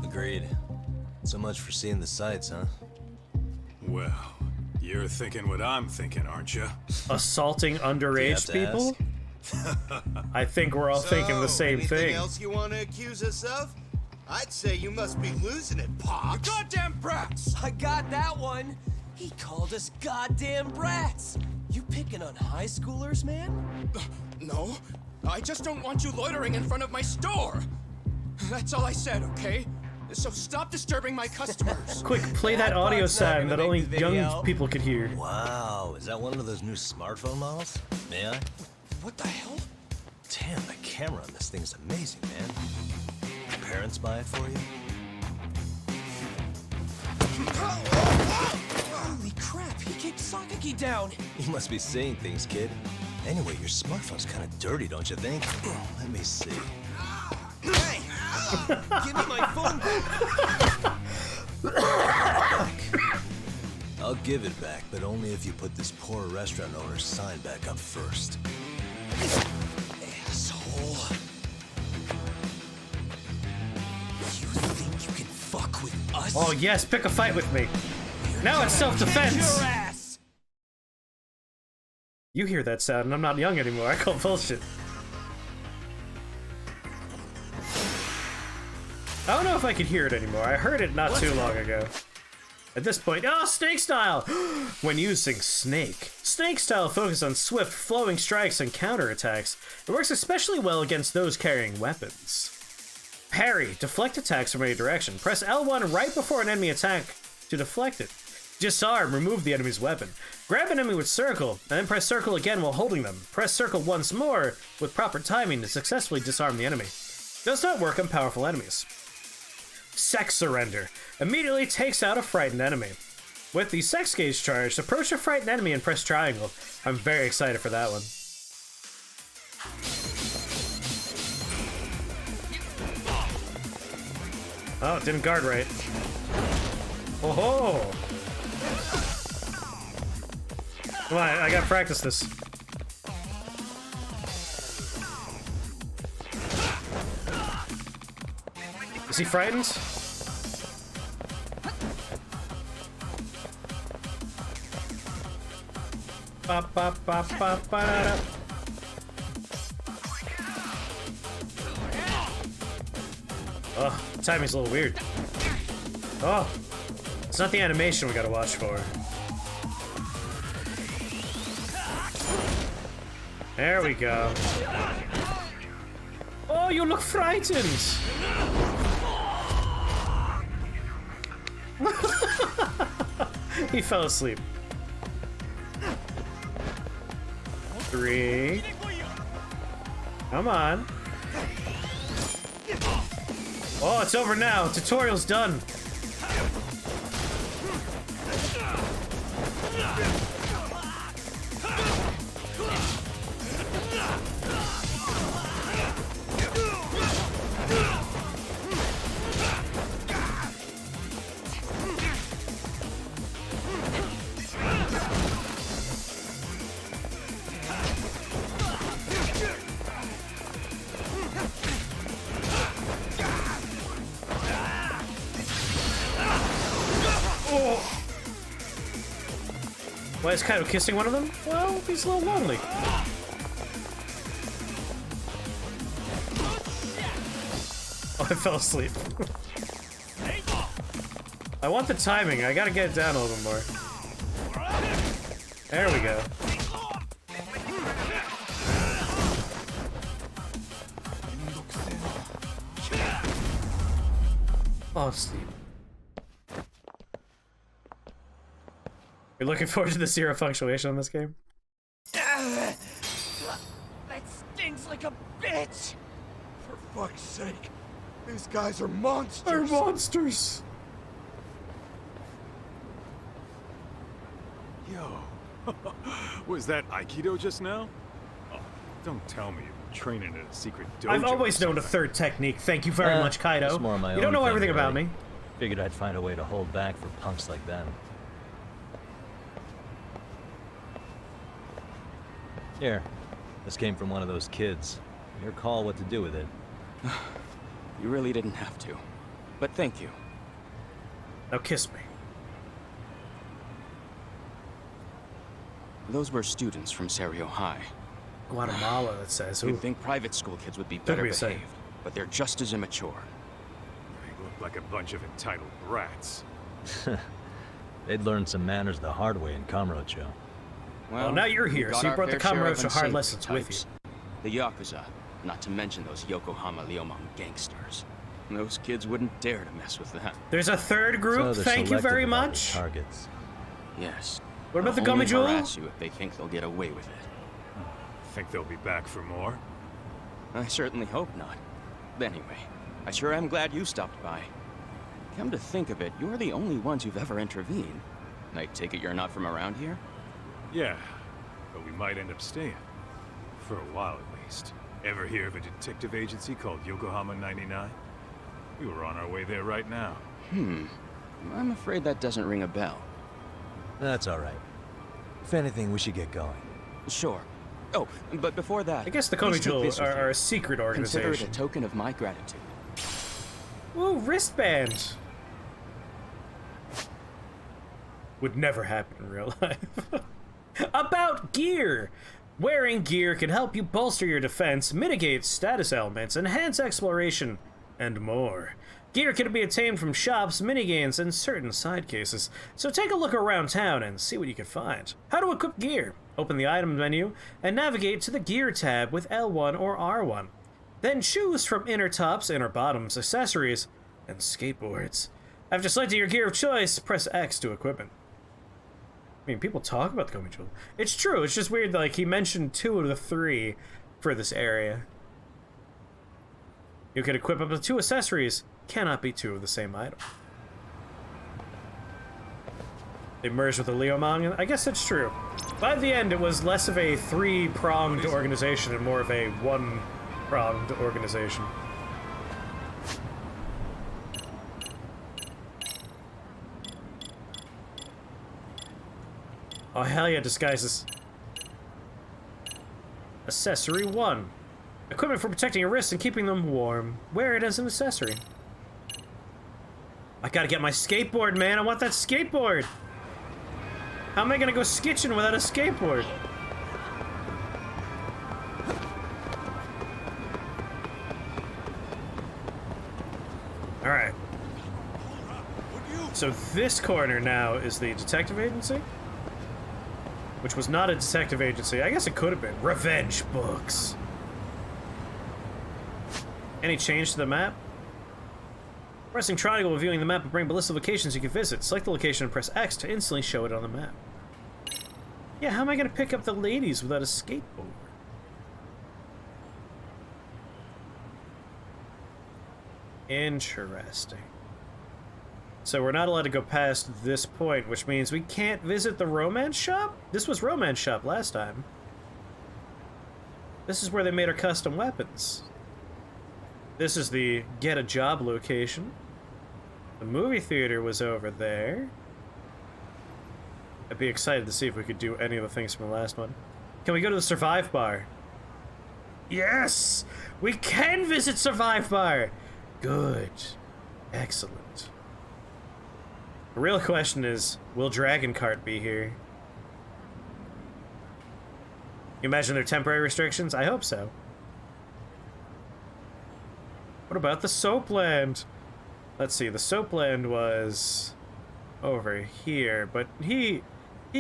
Speaker 2: Agreed. So much for seeing the sights, huh?
Speaker 18: Well, you're thinking what I'm thinking, aren't you?
Speaker 1: Assaulting underage people? I think we're all thinking the same thing.
Speaker 16: Anything else you want to accuse us of? I'd say you must be losing it, Pops.
Speaker 9: You goddamn brats!
Speaker 12: I got that one. He called us goddamn brats. You picking on high schoolers, man?
Speaker 9: No, I just don't want you loitering in front of my store. That's all I said, okay? So stop disturbing my customers.
Speaker 1: Quick, play that audio sound that only young people could hear.
Speaker 2: Wow, is that one of those new smartphone models? May I?
Speaker 9: What the hell?
Speaker 2: Damn, the camera on this thing's amazing, man. Your parents buy it for you?
Speaker 12: Holy crap, he kicked Sakaki down.
Speaker 2: You must be seeing things, kid. Anyway, your smartphone's kind of dirty, don't you think? Let me see.
Speaker 12: Hey! Give me my phone back!
Speaker 2: I'll give it back, but only if you put this poor restaurant owner's sign back up first.
Speaker 12: Asshole. You think you can fuck with us?
Speaker 1: Oh yes, pick a fight with me. Now it's self-defense. You hear that sound, and I'm not young anymore. I call bullshit. I don't know if I can hear it anymore. I heard it not too long ago. At this point, oh, Snake Style! When using Snake. Snake Style focuses on swift, flowing strikes and counterattacks. It works especially well against those carrying weapons. Parry. Deflect attacks from any direction. Press L1 right before an enemy attack to deflect it. Disarm. Remove the enemy's weapon. Grab an enemy with circle, and then press circle again while holding them. Press circle once more with proper timing to successfully disarm the enemy. Does not work on powerful enemies. Sex Surrender. Immediately takes out a frightened enemy. With the sex gauge charged, approach a frightened enemy and press triangle. I'm very excited for that one. Oh, it didn't guard right. Oh ho! Come on, I gotta practice this. Is he frightened? Ba, ba, ba, ba, ba, da, da. Oh, timing's a little weird. Oh, it's not the animation we gotta watch for. There we go. Oh, you look frightened! He fell asleep. 3. Come on. Oh, it's over now. Tutorial's done. Why is Kaido kissing one of them? Well, he's a little lonely. Oh, I fell asleep. I want the timing. I gotta get it down a little bit more. There we go. Oh, sleep. You're looking forward to the zero punctuation on this game?
Speaker 16: That stings like a bitch! For fuck's sake. These guys are monsters!
Speaker 1: They're monsters!
Speaker 4: Yo. Was that Aikido just now? Oh, don't tell me you're training at a secret dojo.
Speaker 1: I've always known a third technique. Thank you very much, Kaido.
Speaker 2: It's more my
Speaker 1: You don't
Speaker 2: own
Speaker 1: know
Speaker 2: thing,
Speaker 1: everything about
Speaker 2: really.
Speaker 1: me.
Speaker 2: Figured I'd find a way to hold back for punks like them. Here, this came from one of those kids. Your call what to do with it.
Speaker 12: You really didn't have to. But thank you.
Speaker 1: Now kiss me.
Speaker 12: Those were students from Serio High.
Speaker 1: Guatemala, that says.
Speaker 12: You'd think private school kids would be better
Speaker 1: be safe.
Speaker 12: behaved, but they're just as immature.
Speaker 4: They look like a bunch of entitled brats.
Speaker 2: They'd learned some manners the hard way in Kamurocho.
Speaker 1: Well, now you're here,
Speaker 12: we got
Speaker 1: so you
Speaker 12: our
Speaker 1: brought the
Speaker 12: fair share of
Speaker 1: Kamurocho hard
Speaker 12: unsavory
Speaker 1: lessons with
Speaker 12: types. The Yakuza, not to mention those Yokohama Liomang gangsters. Those kids wouldn't dare to mess with them.
Speaker 1: There's a third group,
Speaker 2: So they're
Speaker 1: thank you
Speaker 2: selective
Speaker 1: very
Speaker 2: about their
Speaker 1: much.
Speaker 2: Targets.
Speaker 12: Yes.
Speaker 1: What about the
Speaker 12: They'll only
Speaker 1: Gummy Jewel?
Speaker 12: harass you if they think they'll get away with it.
Speaker 4: Think they'll be back for more?
Speaker 12: I certainly hope not. Anyway, I sure am glad you stopped by. Come to think of it, you're the only ones who've ever intervened. I take it you're not from around here?
Speaker 4: Yeah, but we might end up staying. For a while at least. Ever hear of a detective agency called Yokohama 99? We were on our way there right now.
Speaker 12: I'm afraid that doesn't ring a bell.
Speaker 2: That's all right. If anything, we should get going.
Speaker 12: Sure. Oh, but before that,
Speaker 1: I guess the
Speaker 12: please
Speaker 1: Komi
Speaker 12: take
Speaker 1: Jewel
Speaker 12: this with
Speaker 1: are
Speaker 12: you.
Speaker 1: a secret organization.
Speaker 12: Consider it a token of my gratitude.
Speaker 1: Ooh, wristband. Would never happen in real life. About gear. Wearing gear can help you bolster your defense, mitigate status elements, enhance exploration, and more. Gear can be obtained from shops, minigames, and certain side cases, so take a look around town and see what you can find. How to equip gear. Open the item menu and navigate to the gear tab with L1 or R1. Then choose from inner tops, inner bottoms, accessories, and skateboards. After selecting your gear of choice, press X to equip it. I mean, people talk about the Komi Jewel. It's true, it's just weird, like, he mentioned 2 of the 3 for this area. You can equip up to 2 accessories, cannot be 2 of the same item. They merged with the Liomang, I guess that's true. By the end, it was less of a 3-pronged organization and more of a 1-pronged organization. Oh, hell yeah, disguises. Accessory 1. Equipment for protecting your wrists and keeping them warm. Wear it as an accessory. I gotta get my skateboard, man. I want that skateboard. How am I gonna go skitching without a skateboard? Alright. So this corner now is the detective agency? Which was not a detective agency. I guess it could have been. Revenge books. Any change to the map? Pressing triangle or viewing the map will bring up a list of locations you can visit. Select the location and press X to instantly show it on the map. Yeah, how am I gonna pick up the ladies without a skateboard? Interesting. So we're not allowed to go past this point, which means we can't visit the romance shop? This was romance shop last time. This is where they made our custom weapons. This is the get a job location. The movie theater was over there. I'd be excited to see if we could do any of the things from the last one. Can we go to the Survive Bar? Yes! We can visit Survive Bar! Good. Excellent. The real question is, will Dragon Cart be here? You imagine they're temporary restrictions? I hope so. What about the Soapland? Let's see, the Soapland was over here, but he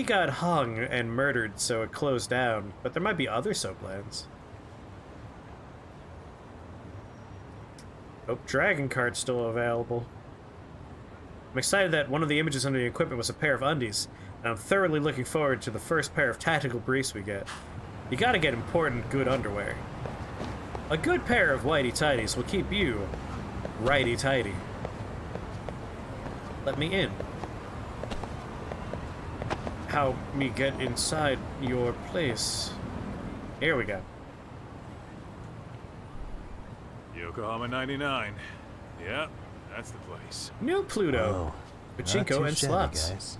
Speaker 1: got hung and murdered, so it closed down. But there might be other Soaplands. Oh, Dragon Cart's still available. I'm excited that one of the images under the equipment was a pair of undies, and I'm thoroughly looking forward to the first pair of tactical briefs we get. You gotta get important, good underwear. A good pair of whitey-tighties will keep you righty-tighty. Let me in. How me get inside your place? Here we go.
Speaker 4: Yokohama 99. Yeah, that's the place.
Speaker 1: New Pluto. Pachinko and slots.
Speaker 2: Guys.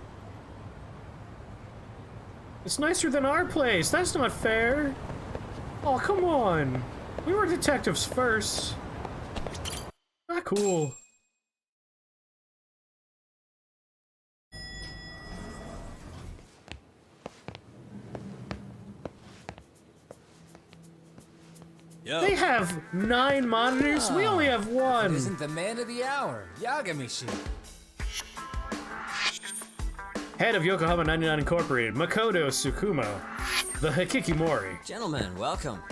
Speaker 1: It's nicer than our place. That's not fair. Oh, come on. We were detectives first. Not cool.
Speaker 5: Yo.
Speaker 1: They have 9 monitors. We only have 1.
Speaker 20: Isn't the man of the hour, Yagamishi.
Speaker 1: Head of Yokohama 99 Incorporated, Makoto Tsukumo, the Hikikimori.
Speaker 21: Gentlemen, welcome.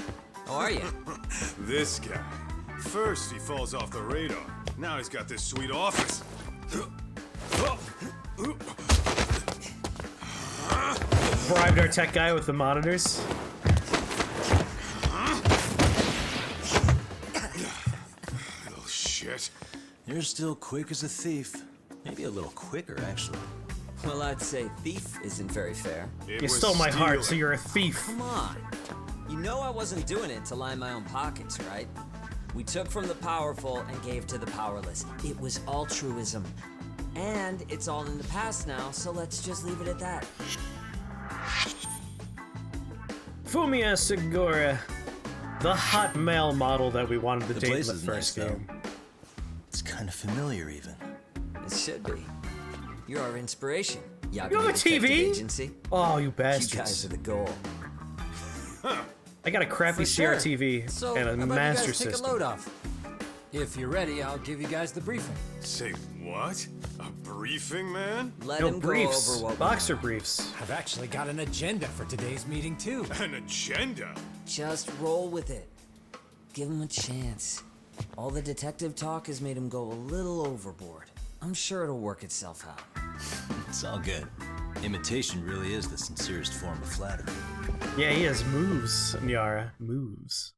Speaker 21: How are you?
Speaker 18: This guy. First he falls off the radar. Now he's got this sweet office.
Speaker 1: Bribed our tech guy with the monitors.
Speaker 18: Little shit.
Speaker 5: You're still quick as a thief. Maybe a little quicker, actually.
Speaker 21: Well, I'd say thief isn't very fair.
Speaker 1: You stole my heart, so you're a thief.
Speaker 21: Come on. You know I wasn't doing it to line my own pockets, right? We took from the powerful and gave to the powerless. It was altruism. And it's all in the past now, so let's just leave it at that.
Speaker 1: Fumiya Segura, the hot male model that we wanted to
Speaker 5: The
Speaker 1: date in
Speaker 5: place
Speaker 1: the
Speaker 5: is
Speaker 1: first
Speaker 5: nice, though.
Speaker 1: game.
Speaker 5: It's kind of familiar, even.
Speaker 21: It should be. You're our inspiration.
Speaker 1: You have a TV?
Speaker 21: Agency.
Speaker 1: Oh, you
Speaker 21: You
Speaker 1: bastards.
Speaker 21: guys are the goal.
Speaker 1: I got a crappy
Speaker 20: For sure.
Speaker 1: CRTV
Speaker 20: So,
Speaker 1: and
Speaker 20: how
Speaker 1: a
Speaker 20: about
Speaker 1: Master
Speaker 20: you guys take
Speaker 1: System.
Speaker 20: a load off? If you're ready, I'll give you guys the briefing.
Speaker 18: Say what? A briefing, man?
Speaker 21: Let
Speaker 1: No
Speaker 21: him
Speaker 1: briefs,
Speaker 21: go over what
Speaker 1: boxer briefs.
Speaker 20: I've actually got an agenda for today's meeting, too.
Speaker 18: An agenda?
Speaker 21: Just roll with it. Give him a chance. All the detective talk has made him go a little overboard. I'm sure it'll work itself out.
Speaker 5: It's all good. Imitation really is the sincerest form of flattery.
Speaker 1: Yeah, he has moves, Nyara. Moves.